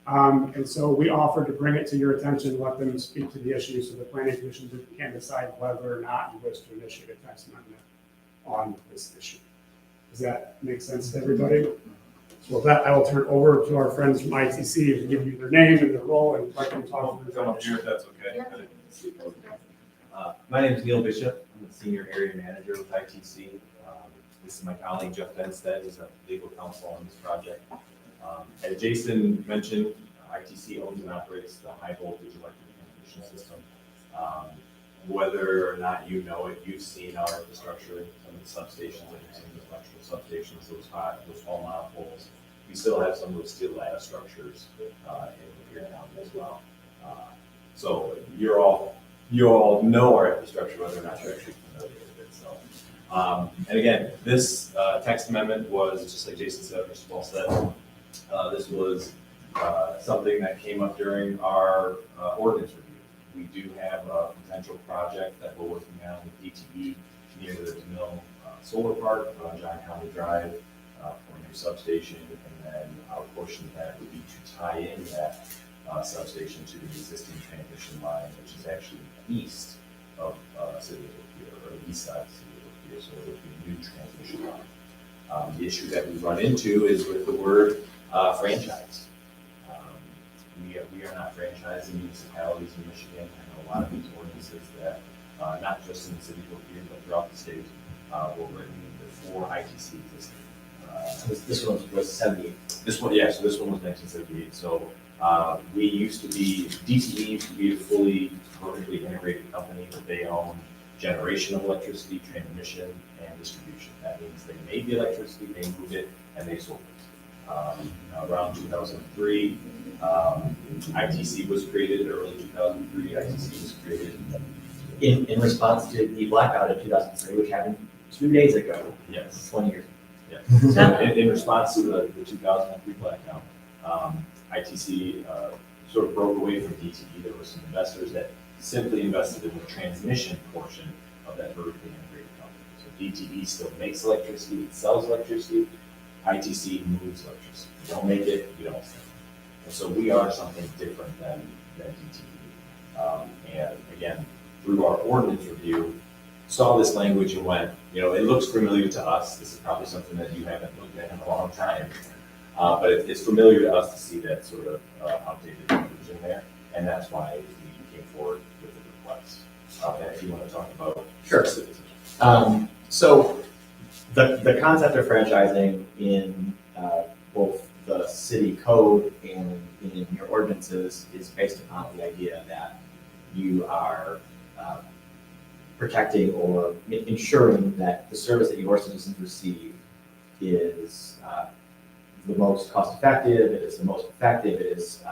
[SPEAKER 1] And so we offered to bring it to your attention, let them speak to the issue so the planning commission can decide whether or not you wish to initiate a text amendment on this issue. Does that make sense to everybody? So with that, I will turn over to our friends from ITC to give you their name and their role and let them talk.
[SPEAKER 11] Come up here if that's okay.
[SPEAKER 3] Yep.
[SPEAKER 11] My name is Neil Bishop. I'm the senior area manager with ITC. This is my colleague Jeff Benstead, who's a legal counsel on this project. As Jason mentioned, ITC owns and operates the high voltage electric transmission system. Whether or not you know it, you've seen our infrastructure, some of the substations that you've seen, the electrical substations, those tall monopoles. We still have some of those steel lattice structures in here County as well. So you all know our infrastructure, whether or not you're actually familiar with it. So, and again, this text amendment was, just like Jason said, Mr. Ball said, this was something that came up during our ordinance review. We do have a potential project that we're working on with DTE near the DeMille Solar Park on John County Drive for a new substation, and then our portion of that would be to tie in that substation to the existing transmission line, which is actually east of City of Lapeer, or the east side of City of Lapeer, so it would be a new transmission line. The issue that we run into is with the word franchise. We are not franchising municipalities in Michigan. I know a lot of these ordinances that, not just in the city of Lapeer, but throughout the state, were written before ITC existed.
[SPEAKER 12] This one was 78.
[SPEAKER 11] This one, yeah, so this one was 1978. So we used to be, DTE used to be a fully vertically integrated company, but they own generation of electricity, transmission, and distribution. That means they made the electricity, they moved it, and they sold it. Around 2003, ITC was created, early 2003, ITC was created.
[SPEAKER 12] In response to the blackout of 2003, which happened 2 days ago,
[SPEAKER 11] Yes.
[SPEAKER 12] 20 years.
[SPEAKER 11] Yeah. So in response to the 2003 blackout, ITC sort of broke away from DTE. There were some investors that simply invested in the transmission portion of that vertically integrated company. So DTE still makes electricity, it sells electricity. ITC moves electricity. You don't make it, you don't sell it. And so we are something different than DTE. And again, through our ordinance review, saw this language and went, it looks familiar to us. This is probably something that you haven't looked at in a long time. But it's familiar to us to see that sort of outdated language in there, and that's why we came forward with the request. And if you want to talk about.
[SPEAKER 12] Sure. So the concept of franchising in both the city code and in your ordinances is based upon the idea that you are protecting or ensuring that the service that your citizens receive is the most cost effective, it is the most effective, it is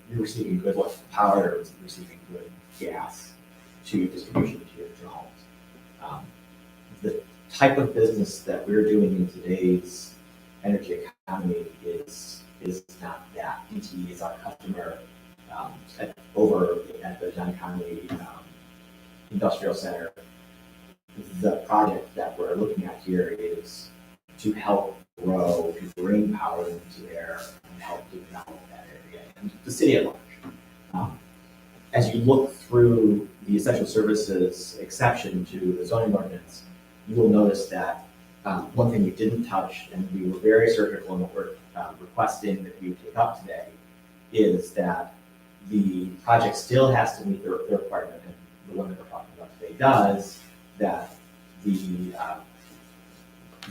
[SPEAKER 12] you're receiving good electric power, or receiving good gas to distribution to your homes. The type of business that we're doing in today's energy economy is not that. DTE is our customer over at the John Conley Industrial Center. The project that we're looking at here is to help grow, to bring power into there and help develop that area and the city at large. As you look through the essential services exception to the zoning ordinance, you will notice that one thing we didn't touch, and we were very surgical in what we're requesting that you take up today, is that the project still has to meet the requirement, and the one that we're talking about today does, that the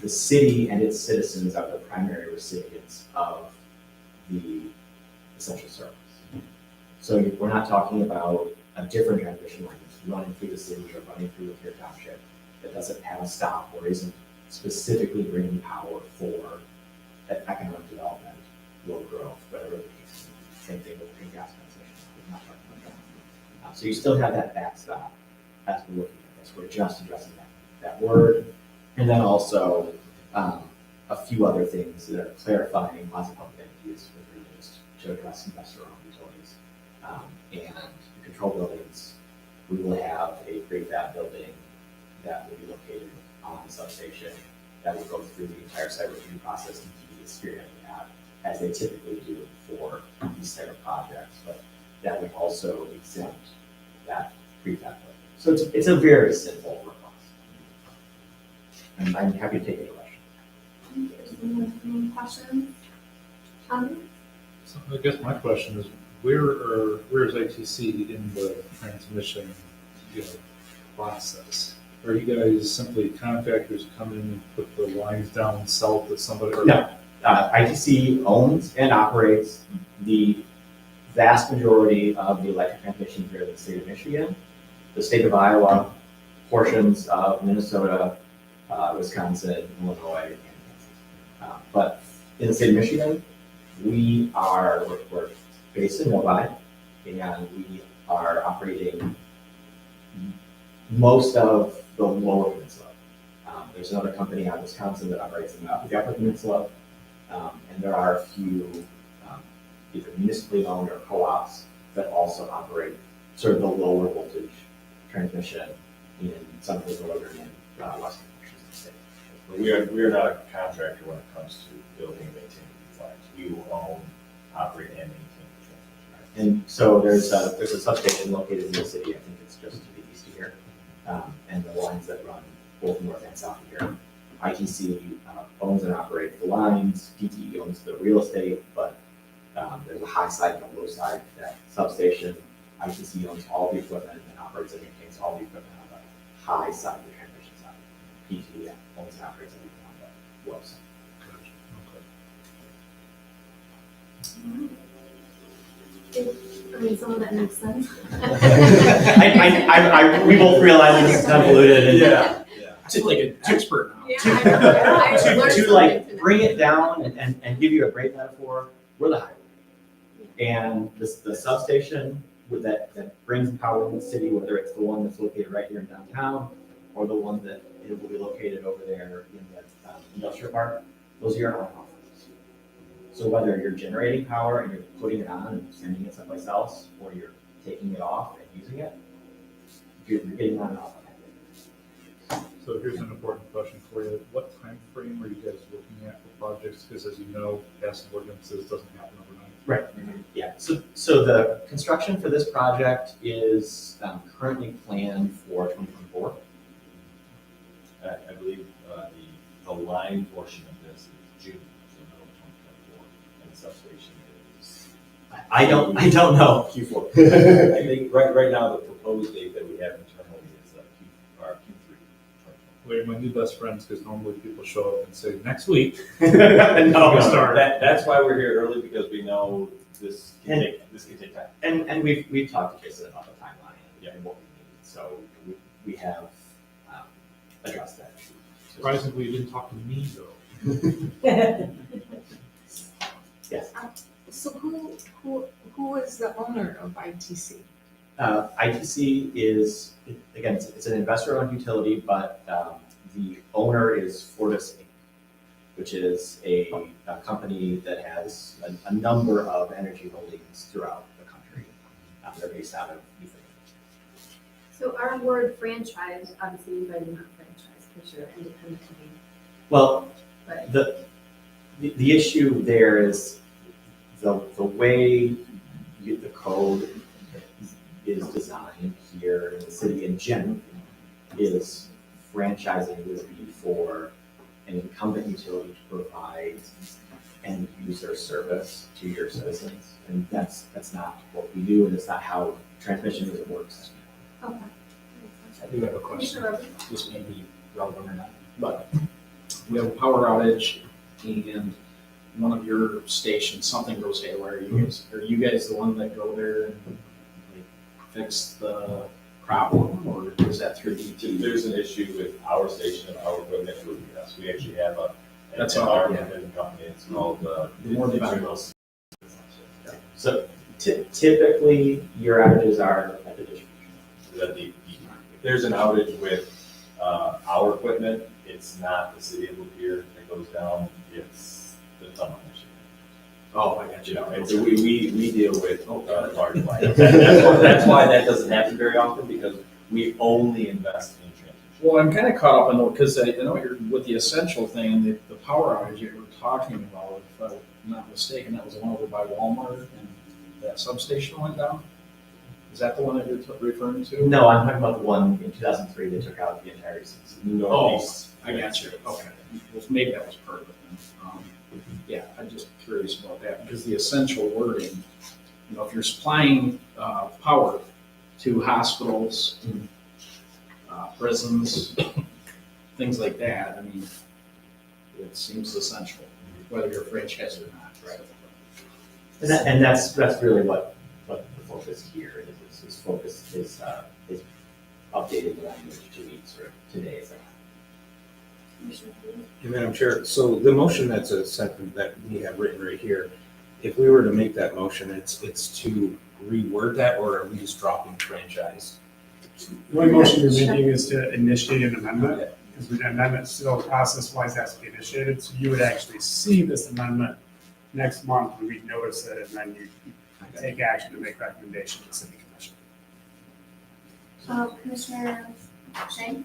[SPEAKER 12] city and its citizens are the primary recipients of the essential service. So we're not talking about a different transmission line that's running through the city or running through the Pier Township that doesn't have a stop or isn't specifically bringing power for economic development, low growth, whatever the case. Same thing with the gas transmission. We're not talking about that. So you still have that backstop as we're looking at this. We're just addressing that word. And then also a few other things that are clarifying lots of public entities with reduced to address investor-owned utilities. And the control buildings, we will have a prefab building that will be located on the substation that will go through the entire site review process and keep the spirit of that, as they typically do for these type of projects. But that would also exempt that prefab building. So it's a very simple request. And I'm happy to take any questions.
[SPEAKER 3] Any questions? Comments?
[SPEAKER 6] So I guess my question is, where is ITC in the transmission, process? Are you guys simply contractors come in and put the lines down south to somebody? Or
[SPEAKER 12] No. ITC owns and operates the vast majority of the electric transmission here in the state of Michigan, the state of Iowa, portions of Minnesota, Wisconsin, Illinois, and Kansas. But in the state of Michigan, we're based in Novi, and we are operating most of the lower peninsula. There's another company out of Wisconsin that operates in the upper peninsula, and there are a few either municipally owned or co-ops that also operate sort of the lower voltage transmission in some of the northern and western portions of the state.
[SPEAKER 11] But we are not a contractor when it comes to building and maintaining these lines. We will own, operate, and maintain the transmission.
[SPEAKER 12] And so there's a substation located in the city. I think it's just to the east of here, and the lines that run both north and south of here. ITC owns and operates the lines. DTE owns the real estate, but there's a high side and a low side to that substation. ITC owns all the equipment and operates and maintains all the equipment on the high side of the transmission side. PTE owns and operates everything on the low side.
[SPEAKER 3] Some of that makes sense.
[SPEAKER 12] We both realize it's convoluted and
[SPEAKER 11] Yeah.
[SPEAKER 7] I feel like an expert now.
[SPEAKER 12] to like bring it down and give you a great metaphor, we're the highway. And the substation that brings power in the city, whether it's the one that's located right here in downtown or the one that it will be located over there in the industrial park, those are your on off. So whether you're generating power and you're putting it on and sending it someplace else, or you're taking it off and using it, you're getting on and off.
[SPEAKER 6] So here's an important question for you. What time frame are you guys looking at for projects? Because as you know, passing ordinances doesn't happen overnight.
[SPEAKER 12] Right. Yeah. So the construction for this project is currently planned for 2024.
[SPEAKER 11] line portion of this is June, so middle of 2024, and the substation is.
[SPEAKER 12] I don't know.
[SPEAKER 11] Q4. I think right now, the proposed date that we have internally is Q3.
[SPEAKER 6] Wait, my new best friends, because normally people show up and say, next week.
[SPEAKER 11] No,
[SPEAKER 6] Start.
[SPEAKER 11] that's why we're here early, because we know this can take time.
[SPEAKER 12] And we've talked to Jason about the timeline and what we need, so we have addressed that.
[SPEAKER 6] Surprisingly, you didn't talk to me though.
[SPEAKER 12] Yes.
[SPEAKER 4] So who is the owner of ITC?
[SPEAKER 12] ITC is, again, it's an investor-owned utility, but the owner is Fortis Inc., which is a company that has a number of energy holdings throughout the country. They're based out of Newfoundland.
[SPEAKER 3] So our word franchise, obviously you guys are not franchise because you're independently,
[SPEAKER 12] Well,
[SPEAKER 3] but
[SPEAKER 12] the issue there is the way the code is designed here in the city in general is franchising would be for an incumbent utility to provide end user service to your citizens. And that's not what we do, and it's not how transmission really works.
[SPEAKER 3] okay.
[SPEAKER 7] I do have a question.
[SPEAKER 3] Commissioner Roby?
[SPEAKER 7] This may be relevant or not, but we have a power outage and one of your stations, something goes haywire. Are you guys the one that go there and like fix the problem, or is that through
[SPEAKER 11] If
[SPEAKER 7] DT?
[SPEAKER 11] there's an issue with our station and our equipment, it would be us. We actually have
[SPEAKER 7] That's
[SPEAKER 11] an
[SPEAKER 7] all,
[SPEAKER 11] arm
[SPEAKER 7] yeah.
[SPEAKER 11] within the company, it's called,
[SPEAKER 7] More than that.
[SPEAKER 11] internal.
[SPEAKER 12] So typically, your outages are at the distribution.
[SPEAKER 11] If there's an outage with, our equipment, it's not the city of Lapeer that goes down, it's the tunnel issue.
[SPEAKER 7] Oh, I got
[SPEAKER 11] You
[SPEAKER 7] you.
[SPEAKER 11] know, and so we deal with, large lines. That's why that doesn't happen very often, because we only invest in transmission.
[SPEAKER 7] Well, I'm kind of caught up in it because I know you're with the essential thing and the power outage you were talking about, if I'm not mistaken, that was the one over by Walmart and that substation went down? Is that the one that you're referring to?
[SPEAKER 12] No, I'm talking about the one in 2003 that took out the entire system.
[SPEAKER 11] Northeast.
[SPEAKER 7] I got you, okay. Well, maybe that was part of it then. Yeah, I'm just curious about that because the essential wording, you know, if you're supplying power to hospitals, prisons, things like that, I mean, it seems essential, whether you're a franchise or not. Right.
[SPEAKER 12] And that's really what the focus here is. His focus is updating the language to meet sort of today's.
[SPEAKER 3] Commissioner Roby?
[SPEAKER 2] Madam Chair, so the motion that's a second that we have written right here, if we were to make that motion, it's to reword that, or are we just dropping franchise?
[SPEAKER 1] The only motion you're making is to initiate an amendment, because the amendment still process-wise has to be initiated, so you would actually see this amendment next month, and we'd notice it, and then you take action to make recommendation to the city commission.
[SPEAKER 3] Commissioner Shane?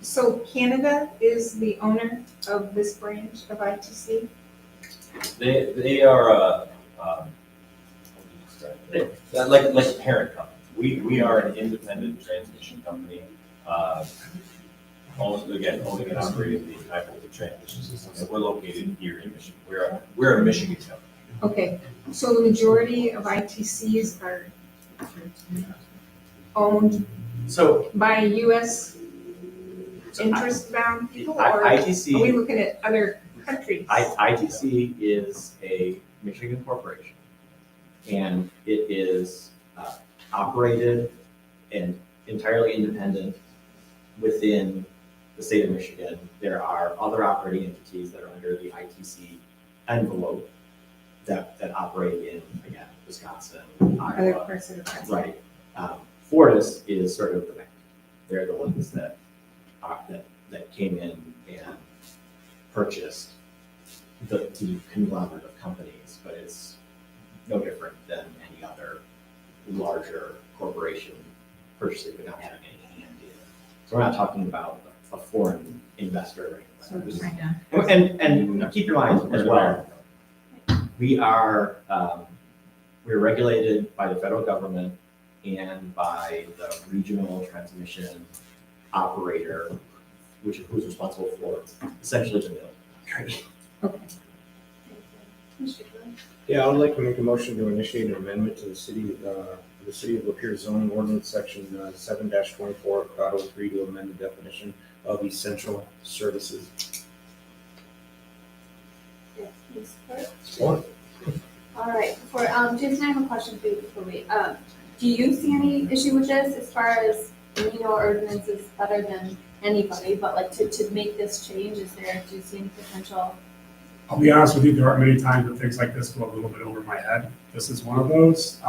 [SPEAKER 4] So Canada is the owner of this branch of ITC?
[SPEAKER 11] They are, like a parent company. We are an independent transmission company, owning and operating the high voltage transmission system. And we're located here in Michigan. We're a Michigan company.
[SPEAKER 4] Okay, so the majority of ITCs are owned
[SPEAKER 12] So
[SPEAKER 4] by US interest-bound people, or are we
[SPEAKER 12] ITC,
[SPEAKER 4] looking at other countries?
[SPEAKER 12] ITC is a Michigan corporation, and it is operated and entirely independent within the state of Michigan. There are other operating entities that are under the ITC envelope that operate in, again, Wisconsin,
[SPEAKER 4] Other
[SPEAKER 12] Iowa.
[SPEAKER 4] parts of the country?
[SPEAKER 12] Right. Fortis is sort of the bank. They're the ones that came in and purchased the conglomerate of companies, but it's no different than any other larger corporation purchasing without having any hand in it. So we're not talking about a foreign investor or
[SPEAKER 4] So
[SPEAKER 12] anything
[SPEAKER 4] it's
[SPEAKER 12] like
[SPEAKER 4] kind
[SPEAKER 12] that. And keep in mind as well, we are, we're regulated by the federal government and by the regional transmission operator who's responsible for essentially the mill. Right?
[SPEAKER 4] Okay.
[SPEAKER 3] Mr. Flynn?
[SPEAKER 2] Yeah, I would like to make a motion to initiate an amendment to the city of Lapeer zoning ordinance section 7-24.03 to amend the definition of essential services.
[SPEAKER 3] Yes, please, support.
[SPEAKER 2] Support.
[SPEAKER 3] All right, Jason, I have a question for you before we, do you see any issue with this as far as, you know, our ordinance is better than anybody, but like to make this change, do you see any potential?
[SPEAKER 1] I'll be honest with you, there aren't many times that things like this go a little bit over my head. This is one of those.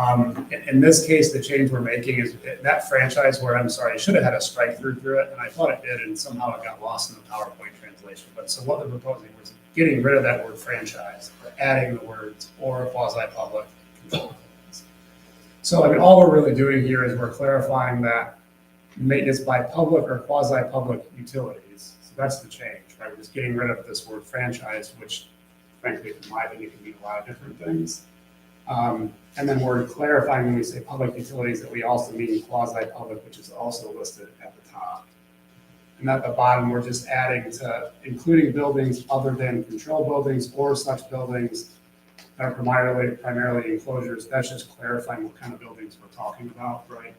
[SPEAKER 1] In this case, the change we're making is that franchise where, I'm sorry, I should have had a strike through it, and I thought it did, and somehow it got lost in the PowerPoint translation. But so what they're proposing was getting rid of that word franchise, adding the words or quasi-public control buildings. So I mean, all we're really doing here is we're clarifying that maintenance by public or quasi-public utilities. So that's the change, right? We're just getting rid of this word franchise, which frankly, in my opinion, can mean a lot of different things. And then we're clarifying when we say public utilities that we also mean quasi-public, which is also listed at the top. And at the bottom, we're just adding to including buildings other than control buildings or such buildings that are primarily enclosures. That's just clarifying what kind of buildings we're talking about, right?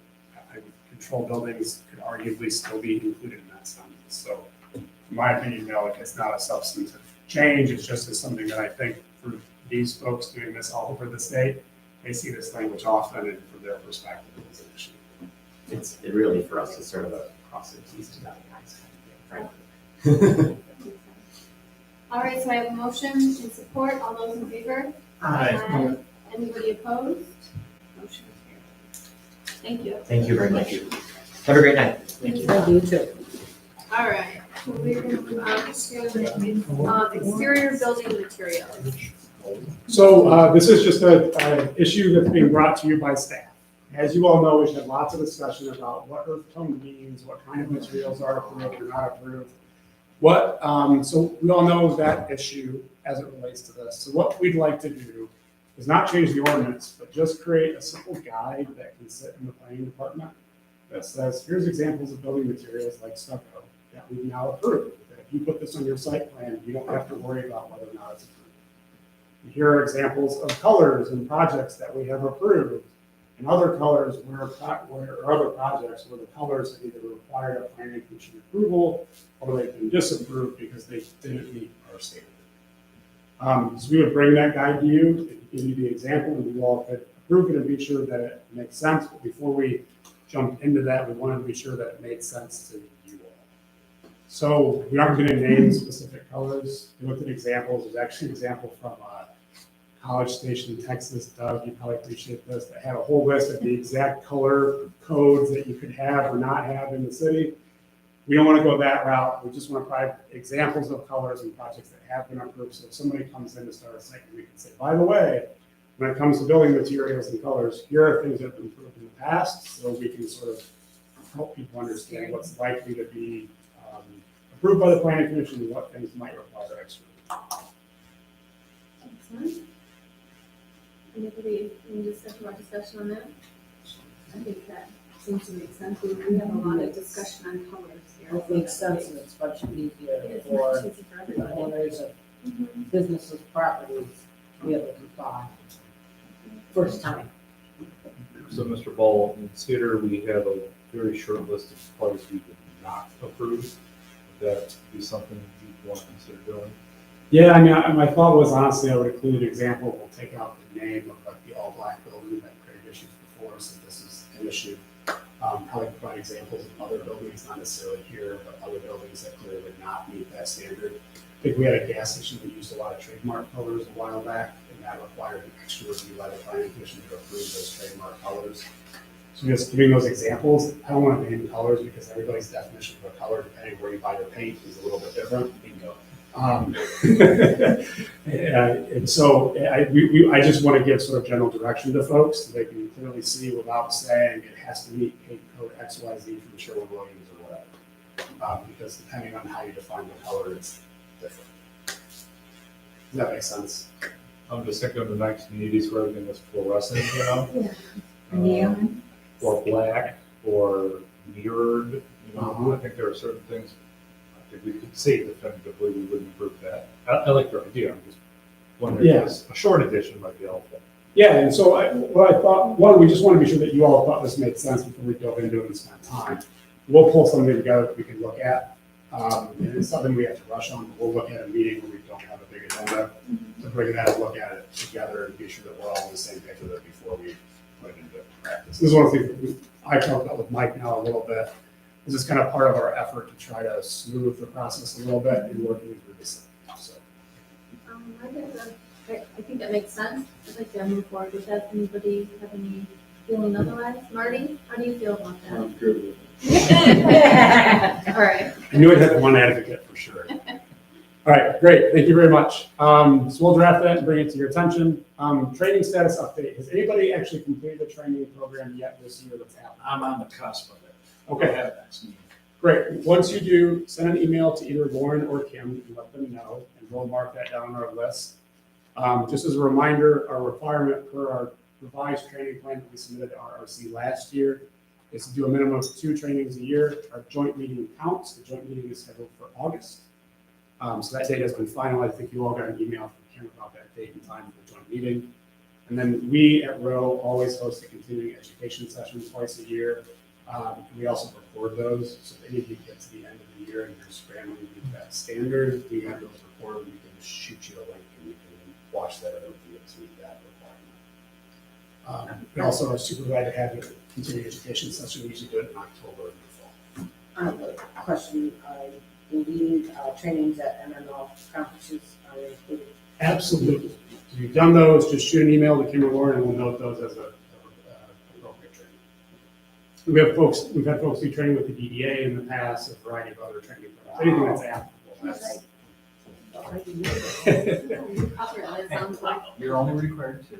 [SPEAKER 1] Control buildings could arguably still be included in that sentence. So in my opinion, no, it's not a substantive change. It's just something that I think for these folks doing this all over the state, they see this language often, and from their perspective, it's an issue.
[SPEAKER 12] It really, for us, is sort of a cross the T's to dot the I's kind of thing, frankly.
[SPEAKER 3] All right, so I have a motion in support. All those in favor? Aye. Anybody opposed? Motion carries. Thank you.
[SPEAKER 12] Thank you very much. Have a great night.
[SPEAKER 5] Thank you too.
[SPEAKER 3] All right, so we're gonna move on to exterior building materials.
[SPEAKER 1] So this is just an issue that's being brought to you by staff. As you all know, we've had lots of discussion about what earth tone means, what kind of materials are approved or not approved. So we all know that issue as it relates to this. So what we'd like to do is not change the ordinance, but just create a simple guide that can sit in the planning department that says, here's examples of building materials like stucco that we've now approved. That if you put this on your site plan, you don't have to worry about whether or not it's approved. And here are examples of colors and projects that we have approved, and other colors or other projects where the colors have either required a planning commission approval or they've been disapproved because they didn't meet our standard. So we would bring that guide to you, give you the example, and you all could approve it and be sure that it makes sense. But before we jump into that, we wanted to be sure that it made sense to you all. So we aren't going to name specific colors. We looked at examples. There's actually an example from College Station, Texas. Doug, you probably appreciate this. That had a whole list of the exact color codes that you could have or not have in the city. We don't want to go that route. We just want to provide examples of colors and projects that have been approved. So if somebody comes in to start a site, we can say, by the way, when it comes to building materials and colors, here are things that have been approved in the past, so we can sort of help people understand what's likely to be approved by the planning commission and what things might require extra.
[SPEAKER 3] Excellent. Anybody, any discussion on that?
[SPEAKER 9] I think that seems to make sense. We have a lot of discussion on colors here.
[SPEAKER 5] It makes sense, and it's much easier
[SPEAKER 3] It's
[SPEAKER 5] for
[SPEAKER 3] much easier for
[SPEAKER 5] the
[SPEAKER 3] everybody.
[SPEAKER 5] owners of businesses, properties to be able to comply. First time.
[SPEAKER 6] So, Mr. Ball, in theater, we have a very short list of colors we would not approve. Would that be something you'd want to consider doing?
[SPEAKER 1] Yeah, I mean, my thought was honestly, I would include an example. We'll take out the name of like the all black building that created issues before, so this is an issue. Probably provide examples of other buildings, not necessarily here, but other buildings that clearly would not meet that standard. I think we had a gas station that used a lot of trademark colors a while back, and that required an extra review by the planning commission to approve those trademark colors. So just giving those examples, I don't want to name colors because everybody's definition of a color, depending where you buy your paint, is a little bit different. Bingo. And so I just want to give sort of general direction to folks so they can clearly see without saying it has to meet paint code XYZ from Sherwin-Williams or whatever. Because depending on how you define the color, it's different. Does that make sense?
[SPEAKER 6] I'm just thinking of the 1980s where everything was fluorescent, you know?
[SPEAKER 4] Yeah. Neon.
[SPEAKER 6] Or black, or mirrored, you know, I think there are certain things. if we could say definitively we wouldn't approve that. I like your idea, I'm just wondering
[SPEAKER 1] Yeah.
[SPEAKER 6] if a short edition might be helpful.
[SPEAKER 1] Yeah, and so what I thought, one, we just want to be sure that you all thought this made sense before we dove into it and spend time. We'll pull something together that we can look at. And it's something we have to rush on, but we'll look at a meeting where we don't have a big agenda to bring that and look at it together and be sure that we're all on the same page with it before we put it into practice. This is one of the things that I talked about with Mike now a little bit. This is kind of part of our effort to try to smooth the process a little bit in working through this. So,
[SPEAKER 3] I think that makes sense. I'd like to move forward with that. Anybody have any feeling otherwise? Marty, how do you feel about that?
[SPEAKER 11] I'm good with it.
[SPEAKER 3] All right.
[SPEAKER 1] I knew it had one advocate for sure. All right, great. Thank you very much. So we'll draft that and bring it to your attention. Training status update. Has anybody actually completed the training program yet this year that's happening?
[SPEAKER 7] I'm on the cusp of it.
[SPEAKER 1] Okay.
[SPEAKER 7] I have next meeting.
[SPEAKER 1] Great. Once you do, send an email to either Lauren or Kim and let them know, and we'll mark that down on our list. Just as a reminder, our requirement per our revised training plan that we submitted to RRC last year is to do a minimum of 2 trainings a year. Our joint meeting counts. The joint meeting is scheduled for August. So that date has been finalized. I think you all got an email from Kim about that date and time for the joint meeting. And then we at Row always host a continuing education session twice a year. We also record those, so if any of you get to the end of the year and you're scrambling to meet that standard, we have those recorded. We can just shoot you a link and you can watch that other video to meet that requirement. We also are super glad to have you continuing education session. We usually do it in October and the fall.
[SPEAKER 5] I have a question. I believe trainings at MML conferences are included.
[SPEAKER 1] Absolutely. If you've done those, just shoot an email to Kim or Lauren and we'll note those as a appropriate training. We've had folks do training with the DDA in the past, a variety of other training programs, anything that's applicable.
[SPEAKER 3] It sounds like.
[SPEAKER 7] You're only required to.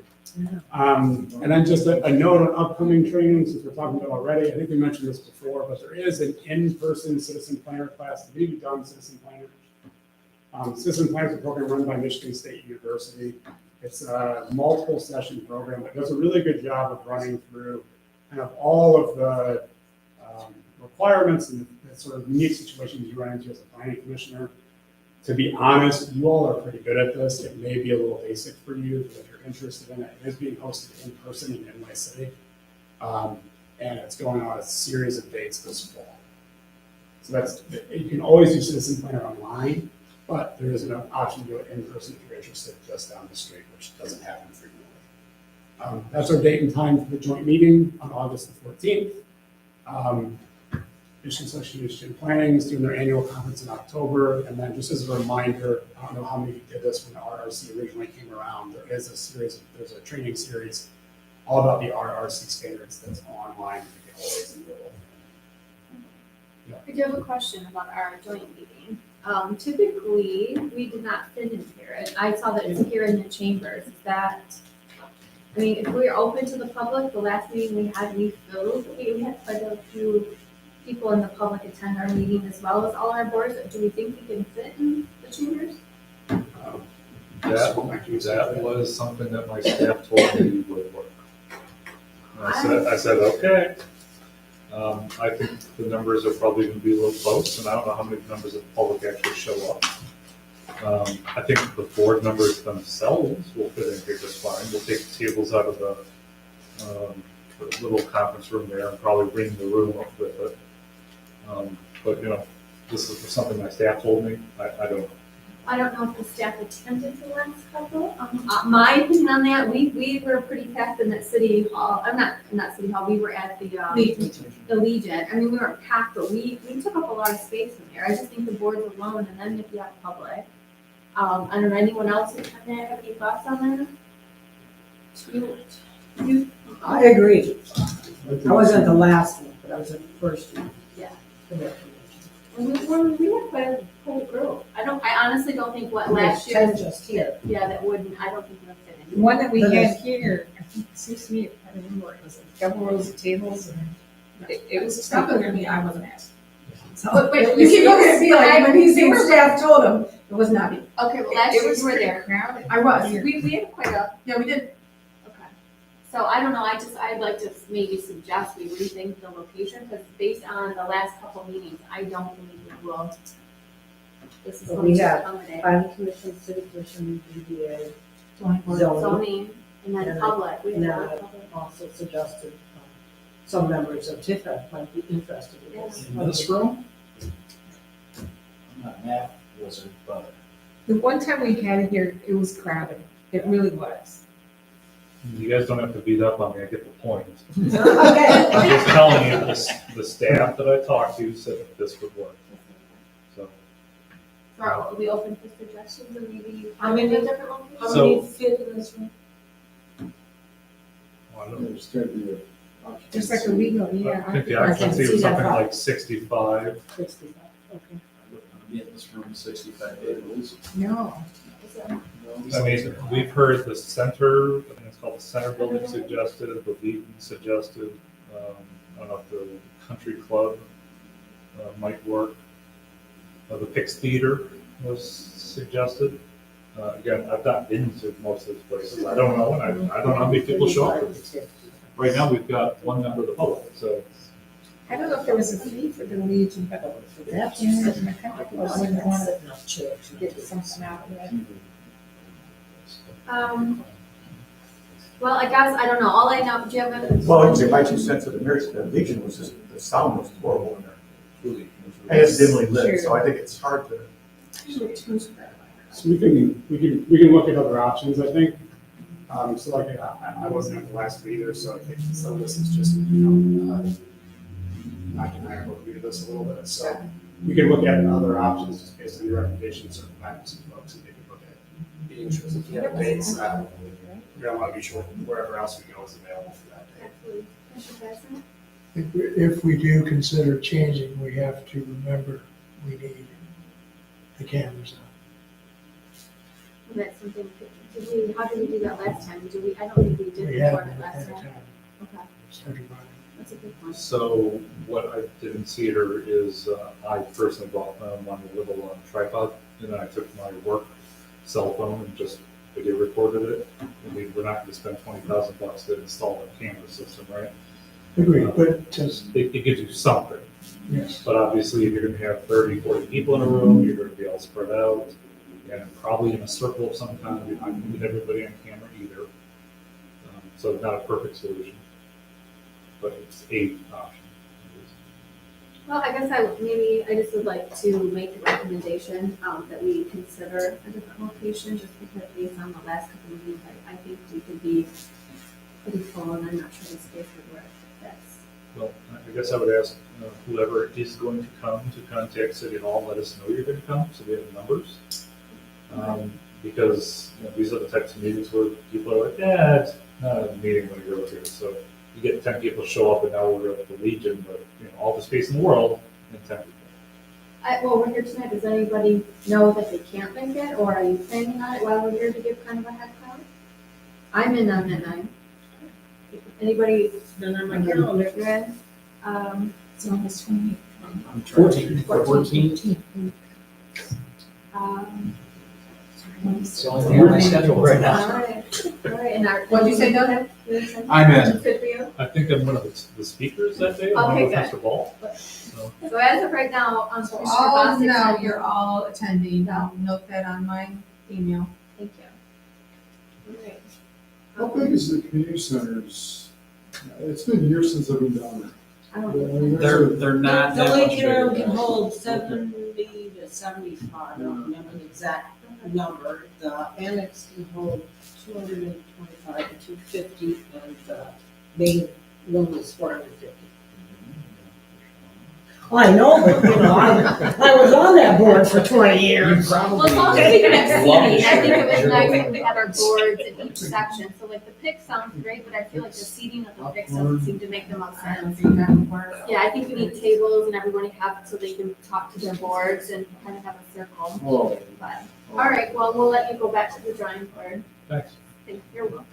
[SPEAKER 1] And then just a note on upcoming trainings, since we're talking about already, I think we mentioned this before, but there is an in-person citizen planner class. Have you done citizen planner? Citizen planner is a program run by Michigan State University. It's a multiple session program that does a really good job of running through kind of all of the requirements and the sort of unique situations you run into as a planning commissioner. To be honest, you all are pretty good at this. It may be a little basic for you, but if you're interested in it, it is being hosted in person in NY City. And it's going on a series of dates this fall. So you can always do Citizen Planner online, but there is an option to do it in person if you're interested just down the street, which doesn't happen frequently. That's our date and time for the joint meeting on August the 14th. Michigan Association of Planning is doing their annual conference in October. And then just as a reminder, I don't know how many did this when the RRC originally came around. There's a training series all about the RRC standards that's online. You can always enroll.
[SPEAKER 3] I do have a question about our joint meeting. Typically, we did not fit in here. I saw that it's here in the chambers. Is that, I mean, if we're open to the public, the last meeting we filled. We had quite a few people in the public attend our meeting as well as all our boards. Do we think we can fit in the chambers?
[SPEAKER 6] That was something that my staff told me would work. And I said, okay. I think the numbers are probably going to be a little close, and I don't know how many members of the public actually show up. I think the board members themselves will fit in here just fine. We'll take the tables out of the little conference room there and probably bring the room up with it. But this is something my staff told me. I don't know.
[SPEAKER 3] I don't know if the staff attended the last couple. My opinion on that, we were pretty packed in that city hall. I'm not city hall. We were at the Legion. I mean, we weren't packed, but we took up a lot of space in there. I just think the boards alone, and then if you have public. I don't know, anyone else who have any thoughts on that? You.
[SPEAKER 5] I agree. I wasn't the last one, but I was at the first one.
[SPEAKER 3] Yeah.
[SPEAKER 5] Yeah.
[SPEAKER 3] We had quite a cool group. I honestly don't think what last year.
[SPEAKER 5] 10 just here.
[SPEAKER 3] Yeah, that wouldn't, I don't think it would fit in.
[SPEAKER 4] The one that we had here, I think it seems to me, I don't remember, it was like double rows of tables and it was probably gonna be, I wasn't asked. So,
[SPEAKER 3] But
[SPEAKER 5] You keep looking at me like, when he's saying staff told him, it was not me.
[SPEAKER 3] Okay, well, last year
[SPEAKER 4] was
[SPEAKER 3] you were
[SPEAKER 4] pretty
[SPEAKER 3] there.
[SPEAKER 4] crowded.
[SPEAKER 5] I was.
[SPEAKER 3] We had quite a,
[SPEAKER 5] Yeah, we did.
[SPEAKER 3] okay. So I don't know, I'd like to maybe suggest we rethink the location, because based on the last couple meetings, I don't believe we will This is
[SPEAKER 5] So
[SPEAKER 3] what
[SPEAKER 5] we
[SPEAKER 3] we
[SPEAKER 5] have
[SPEAKER 3] accommodate.
[SPEAKER 5] planning commission, city commission, ZBA, zoning,
[SPEAKER 3] Zoning, and then
[SPEAKER 5] And
[SPEAKER 3] public, we
[SPEAKER 5] and
[SPEAKER 3] have
[SPEAKER 5] then
[SPEAKER 3] public.
[SPEAKER 5] also suggested some members of TIFA might be interested in this.
[SPEAKER 7] In this room? I'm not a math wizard, but
[SPEAKER 4] The one time we had it here, it was crowded. It really was.
[SPEAKER 6] You guys don't have to beat up on me, I get the point.
[SPEAKER 5] Okay.
[SPEAKER 6] I'm just telling you, the staff that I talked to said that this would work, so.
[SPEAKER 3] So are we open for suggestions and maybe
[SPEAKER 5] How many-
[SPEAKER 3] a different location?
[SPEAKER 5] How
[SPEAKER 6] So-
[SPEAKER 5] many fit in this room?
[SPEAKER 6] I don't know.
[SPEAKER 4] Just like a legal, yeah.
[SPEAKER 6] I think the
[SPEAKER 5] I can
[SPEAKER 6] occupancy
[SPEAKER 5] see
[SPEAKER 6] was
[SPEAKER 5] that
[SPEAKER 6] something
[SPEAKER 5] part.
[SPEAKER 6] like 65.
[SPEAKER 5] 65, okay.
[SPEAKER 7] I wouldn't want to be in this room 65 days.
[SPEAKER 4] No.
[SPEAKER 6] I mean, we've heard the center, I think it's called the Center Building suggested, the Wheaton suggested, I don't know if the Country Club might work. The Pix Theater was suggested. Again, I've not been to most of these places, I don't know, and I don't know how many people show up. Right now, we've got one member of the public, so.
[SPEAKER 4] I don't know if there was a fee for the Legion, but
[SPEAKER 5] That's
[SPEAKER 4] yeah,
[SPEAKER 5] just-
[SPEAKER 4] I kind of wouldn't want to
[SPEAKER 5] Sitting up chairs.
[SPEAKER 4] get something out of it.
[SPEAKER 3] Well, I guess, I don't know, all I know, do you have a?
[SPEAKER 13] Well, I would say my 2 cents of the Legion was just, the sound was horrible in there.
[SPEAKER 2] Truly.
[SPEAKER 13] And it's dimly lit, so I think it's hard to.
[SPEAKER 1] So we can look at other options, I think. So like, I wasn't at the last one either, so I think some of this is just, Mike and I are looking at this a little bit, so we can look at other options just based on your recommendations, or find some folks and maybe look at the interest if you have dates. We're gonna want to be sure wherever else we go is available for that day.
[SPEAKER 3] Absolutely. Commissioner Tyson?
[SPEAKER 8] If we do consider changing, we have to remember we need the cameras on.
[SPEAKER 3] And that's something, how did we do that last time? I don't think we did
[SPEAKER 8] We have
[SPEAKER 3] record it
[SPEAKER 8] them
[SPEAKER 3] last
[SPEAKER 8] at
[SPEAKER 3] time.
[SPEAKER 8] a time.
[SPEAKER 3] Okay,
[SPEAKER 8] Started running.
[SPEAKER 3] that's a good point.
[SPEAKER 6] So what I did in theater is I personally bought one little tripod, and then I took my work cell phone and just video recorded it. I mean, we're not gonna spend $20,000 to install a camera system, right?
[SPEAKER 8] Agreed, but just,
[SPEAKER 6] It gives you something,
[SPEAKER 8] yes,
[SPEAKER 6] but obviously if you're gonna have 30, 40 people in a room, you're gonna be all spread out, and probably in a circle of some kind, you're not gonna get everybody on camera either. So not a perfect solution, but it's a option.
[SPEAKER 3] Well, I guess I just would like to make the recommendation, that we consider a different location, just because based on the last couple of meetings, I think we could be pretty full, and I'm not sure the space would work. That's,
[SPEAKER 6] Well, I guess I would ask whoever is going to come to contact City Hall, let us know you're going to come, so we have numbers. Because these are the types of meetings where people are like, yeah, it's not a meeting when you're here. So you get 10 people show up, and now we're at the Legion, but all the space in the world, and 10 people.
[SPEAKER 3] well, we're here tonight, does anybody know that they can't make it, or are you planning on it while we're here to give kind of a head count? I'm in on that night. Anybody,
[SPEAKER 5] Then on my calendar.
[SPEAKER 3] you're in?
[SPEAKER 4] It's almost 20.
[SPEAKER 7] I'm trying to 14. It's the only thing on my schedule right now.
[SPEAKER 3] All right, and our.
[SPEAKER 4] What'd you say, Doug?
[SPEAKER 7] I'm in.
[SPEAKER 3] Good for you?
[SPEAKER 6] I think I'm one of the speakers that day,
[SPEAKER 3] Okay,
[SPEAKER 6] along with
[SPEAKER 3] good.
[SPEAKER 6] Mr. Ball. So,
[SPEAKER 3] So as of right now,
[SPEAKER 9] So
[SPEAKER 3] Commissioner
[SPEAKER 9] all
[SPEAKER 3] Bostic
[SPEAKER 9] now,
[SPEAKER 3] said-
[SPEAKER 9] you're all attending. I'll note that on my email.
[SPEAKER 3] Thank you. All right.
[SPEAKER 14] How big is the community centers? It's been years since I've been down there.
[SPEAKER 3] I don't know.
[SPEAKER 7] They're not
[SPEAKER 5] The
[SPEAKER 7] that much
[SPEAKER 5] Lincoln Room
[SPEAKER 7] bigger.
[SPEAKER 5] can hold 70 to 75, I don't remember the exact number. The annex can hold 225 to 250, and the main room is 450. I know, but I was on that board for 20 years.
[SPEAKER 3] Well, as long as we can have
[SPEAKER 7] Love
[SPEAKER 3] seating, I think it
[SPEAKER 7] it.
[SPEAKER 3] was nice when we had our boards in each section. So like the pick sounds great, but I feel like the seating of the picks doesn't seem to make the most
[SPEAKER 9] I don't
[SPEAKER 3] sense.
[SPEAKER 9] think that would work.
[SPEAKER 3] Yeah, I think we need tables and everyone to have, so they can talk to their boards and kind of have a circle.
[SPEAKER 14] Oh.
[SPEAKER 3] But, all right, well, we'll let you go back to the drawing board.
[SPEAKER 6] thanks.
[SPEAKER 3] You're welcome.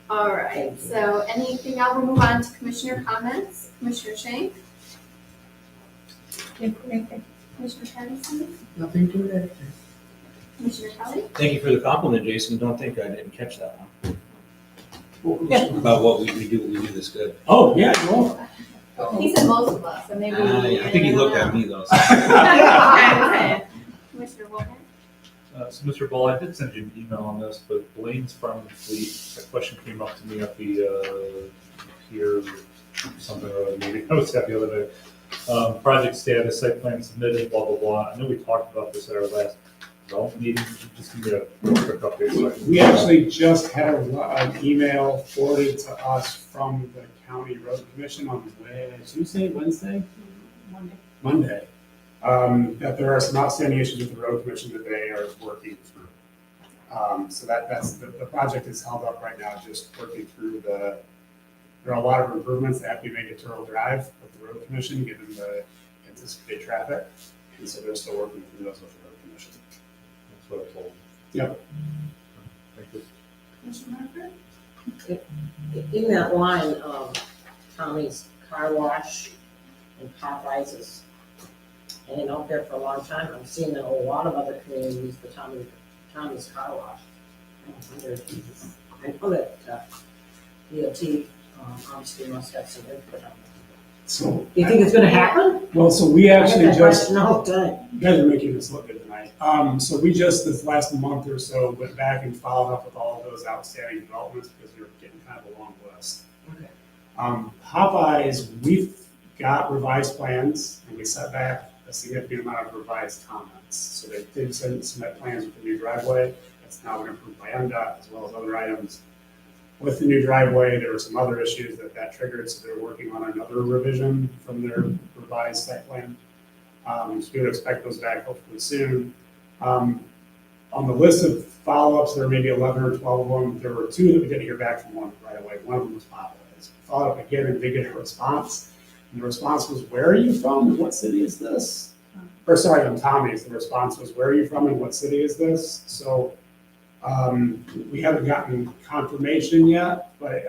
[SPEAKER 3] All right, so anything else? We'll move on to commissioner comments. Commissioner Shank, Commissioner Patterson,
[SPEAKER 8] Nothing to that.
[SPEAKER 3] Commissioner Kelly.
[SPEAKER 2] Thank you for the compliment, Jason. Don't think I didn't catch that one.
[SPEAKER 8] What was-
[SPEAKER 2] About what we do this good.
[SPEAKER 7] Oh, yeah, you are.
[SPEAKER 3] He said most of us, and maybe.
[SPEAKER 2] I think he looked at me though. so-
[SPEAKER 3] Commissioner Walker?
[SPEAKER 6] So Mr. Ball, I did send you an email on this, but Blaine's Farm and Fleet, a question came up to me at the pier, something or other meeting I was at the other day. Project status, site plan submitted, blah, blah, blah. I know we talked about this at our last development meeting. Just give me a real quick update. So I can-
[SPEAKER 1] We actually just had an email forwarded to us from the county road commission on Wednesday? Monday. That there are some outstanding issues with the road commission that they are working through. So that's, the project is held up right now, just working through there are a lot of improvements that have to be made at Turtle Drive with the road commission, given the anticipated traffic. And so they're still working through those with the road commission.
[SPEAKER 6] That's what I told him.
[SPEAKER 1] Yep.
[SPEAKER 6] Thank you.
[SPEAKER 3] Commissioner Margaret?
[SPEAKER 5] In that line, Tommy's Car Wash and Popeyes is hanging out there for a long time. I'm seeing in a lot of other communities, the Tommy's Car Wash. I wonder if I know that DOT obviously must have some input on it.
[SPEAKER 1] So.
[SPEAKER 5] Do you think it's gonna happen?
[SPEAKER 1] Well, so we actually
[SPEAKER 5] I get that
[SPEAKER 1] just.
[SPEAKER 5] question all the time.
[SPEAKER 1] You guys are making this look good tonight. So we just, this last month or so, went back and followed up with all of those outstanding developments because we were getting kind of a long list.
[SPEAKER 5] Okay.
[SPEAKER 1] Popeyes, we've got revised plans and we set back a significant amount of revised comments. So they did submit plans with the new driveway. That's now been approved by MDOT as well as other items. With the new driveway, there were some other issues that triggered, so they're working on another revision from their revised site plan. So we would expect those back hopefully soon. On the list of follow-ups, there were maybe 11 or 12 of them. There were 2 that we didn't hear back from one right away. One of them was Popeyes. Followed up again and did get a response. And the response was, where are you from and what city is this? Or sorry, on Tommy's, the response was, where are you from and what city is this? So we haven't gotten confirmation yet, but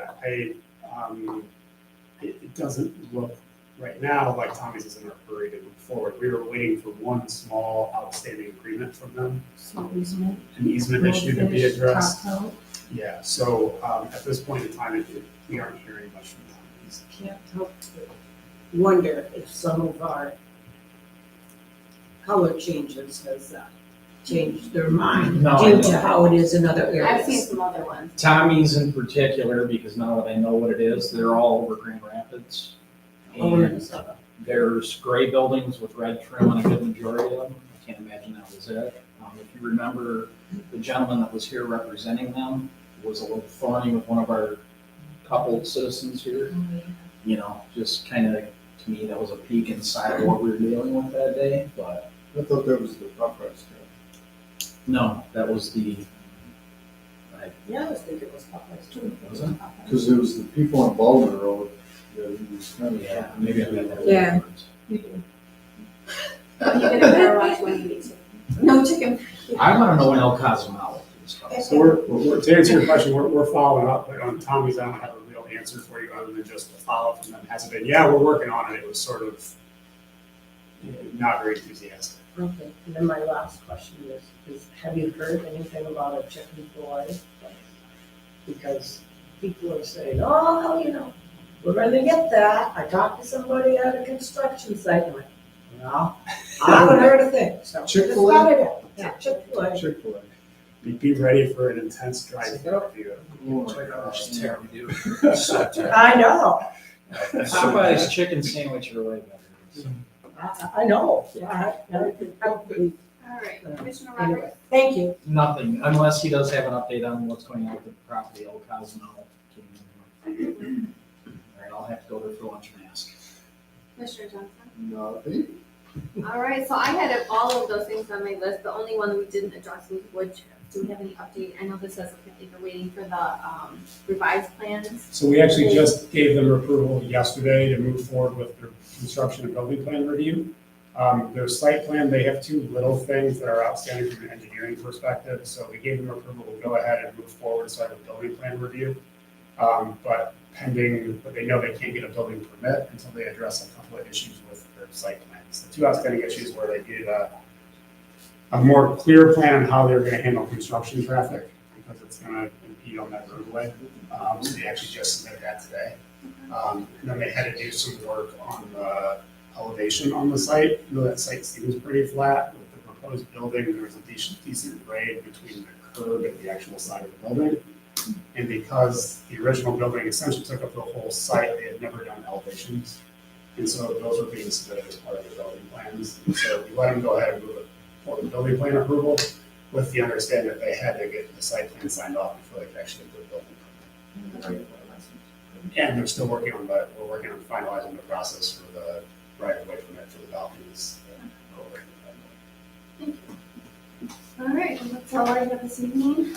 [SPEAKER 1] it doesn't look right now like Tommy's is in a hurry to move forward. We were waiting for one small outstanding agreement from them,
[SPEAKER 9] Small easement.
[SPEAKER 1] an easement issue to be
[SPEAKER 9] Goldfish,
[SPEAKER 1] addressed.
[SPEAKER 9] Top Coat.
[SPEAKER 1] Yeah, so at this point in time, we aren't hearing much from Tommy's.
[SPEAKER 5] Can't help but wonder if some of our color changes has changed their mind
[SPEAKER 7] No,
[SPEAKER 5] due
[SPEAKER 7] I
[SPEAKER 5] to
[SPEAKER 7] don't.
[SPEAKER 5] how it is in other
[SPEAKER 3] I've seen
[SPEAKER 5] areas.
[SPEAKER 3] some other ones.
[SPEAKER 7] Tommy's in particular, because now that I know what it is, they're all over Grand Rapids.
[SPEAKER 5] Oh,
[SPEAKER 7] And
[SPEAKER 5] yes.
[SPEAKER 7] there's gray buildings with red trim on a good majority of them. I can't imagine that was it. If you remember, the gentleman that was here representing them was a little thorny with one of our couple citizens here. You know, just kind of, to me, that was a peek inside of what we were dealing with that day, but
[SPEAKER 14] I thought that was the Popeyes guy.
[SPEAKER 7] no, that was the,
[SPEAKER 5] Yeah, I was thinking it was Popeyes too.
[SPEAKER 7] was it?
[SPEAKER 14] Because it was the people on Baldwin Road that he was kind of.
[SPEAKER 7] Yeah, maybe I got that.
[SPEAKER 9] Yeah.
[SPEAKER 3] You do. You get a car wash when you need to. No chicken.
[SPEAKER 7] I want to know when El Cozumel is coming.
[SPEAKER 1] So we're to answer your question, we're following up, but on Tommy's, I don't have a real answer for you other than just a follow-up from them. Hasn't been, yeah, we're working on it. It was sort of not very enthusiastic.
[SPEAKER 5] Okay, and then my last question is have you heard anything about a chicken fillet? Because people are saying, oh, you know, we're gonna get that. I talked to somebody at a construction site, and I went, well, I haven't heard a thing, so.
[SPEAKER 1] Chick-fil-A?
[SPEAKER 5] Just got it. Yeah, Chick-fil-A.
[SPEAKER 14] Chick-fil-A.
[SPEAKER 1] Be ready for an intense drive-through.
[SPEAKER 14] Oh my gosh.
[SPEAKER 7] It's terrible, dude. So terrible.
[SPEAKER 5] I know,
[SPEAKER 7] Somebody's chicken sandwich are way better.
[SPEAKER 5] I know. I could probably,
[SPEAKER 3] All right, Commissioner
[SPEAKER 5] anyway,
[SPEAKER 3] Roberts?
[SPEAKER 5] thank you.
[SPEAKER 7] Nothing, unless he does have an update on what's going on with the property, El Cosmo. All right, I'll have to go there for lunch and ask.
[SPEAKER 3] Commissioner Johnson?
[SPEAKER 14] Nothing.
[SPEAKER 3] All right, so I had all of those things on my list. The only one that we didn't address was wood chip. Do we have any update? I know this says if you're waiting for the revised plans.
[SPEAKER 1] So we actually just gave them approval yesterday to move forward with their construction and building plan review. Their site plan, they have 2 little things that are outstanding from an engineering perspective. So we gave them approval to go ahead and move forward and start a building plan review. But pending, but they know they can't get a building permit until they address a couple of issues with their site plans. The 2 outstanding issues where they did a more clear plan on how they're gonna handle construction traffic because it's gonna impede on that roadway. So they actually just submitted that today. And then they had to do some work on the elevation on the site. You know, that site seems pretty flat with the proposed building. There's a decent grade between the curb and the actual side of the building. And because the original building essentially took up the whole site, they had never done elevations. And so those were being submitted as part of the building plans. And so we let them go ahead and move it for the building plan approval with the understanding that they had to get the site plan signed off before they could actually do the building permit. And they're still working on that. We're working on finalizing the process for the right-of-way permit for the balconies.
[SPEAKER 3] All right, well, that's all I have this evening.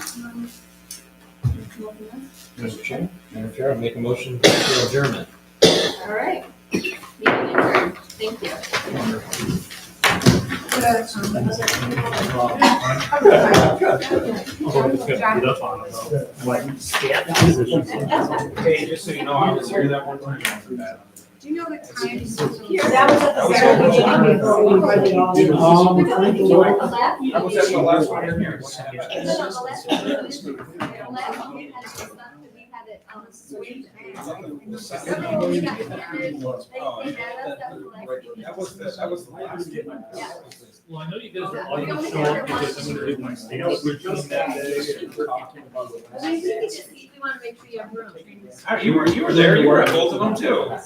[SPEAKER 2] Mr. Chair, Madam Chair, I make a motion for adjournment.
[SPEAKER 3] All right. Meeting adjourned. Thank you.
[SPEAKER 7] Hey, just so you know, I was here that one time.
[SPEAKER 4] Do you know the time?
[SPEAKER 5] That was at the very beginning before we read it all.
[SPEAKER 7] I was at the last one in here.
[SPEAKER 6] That was the last. Well, I know you guys are all going to show up because I'm going to do my sales routine that day.
[SPEAKER 3] We want to make sure you have room.
[SPEAKER 7] You were there, you were at both of them too.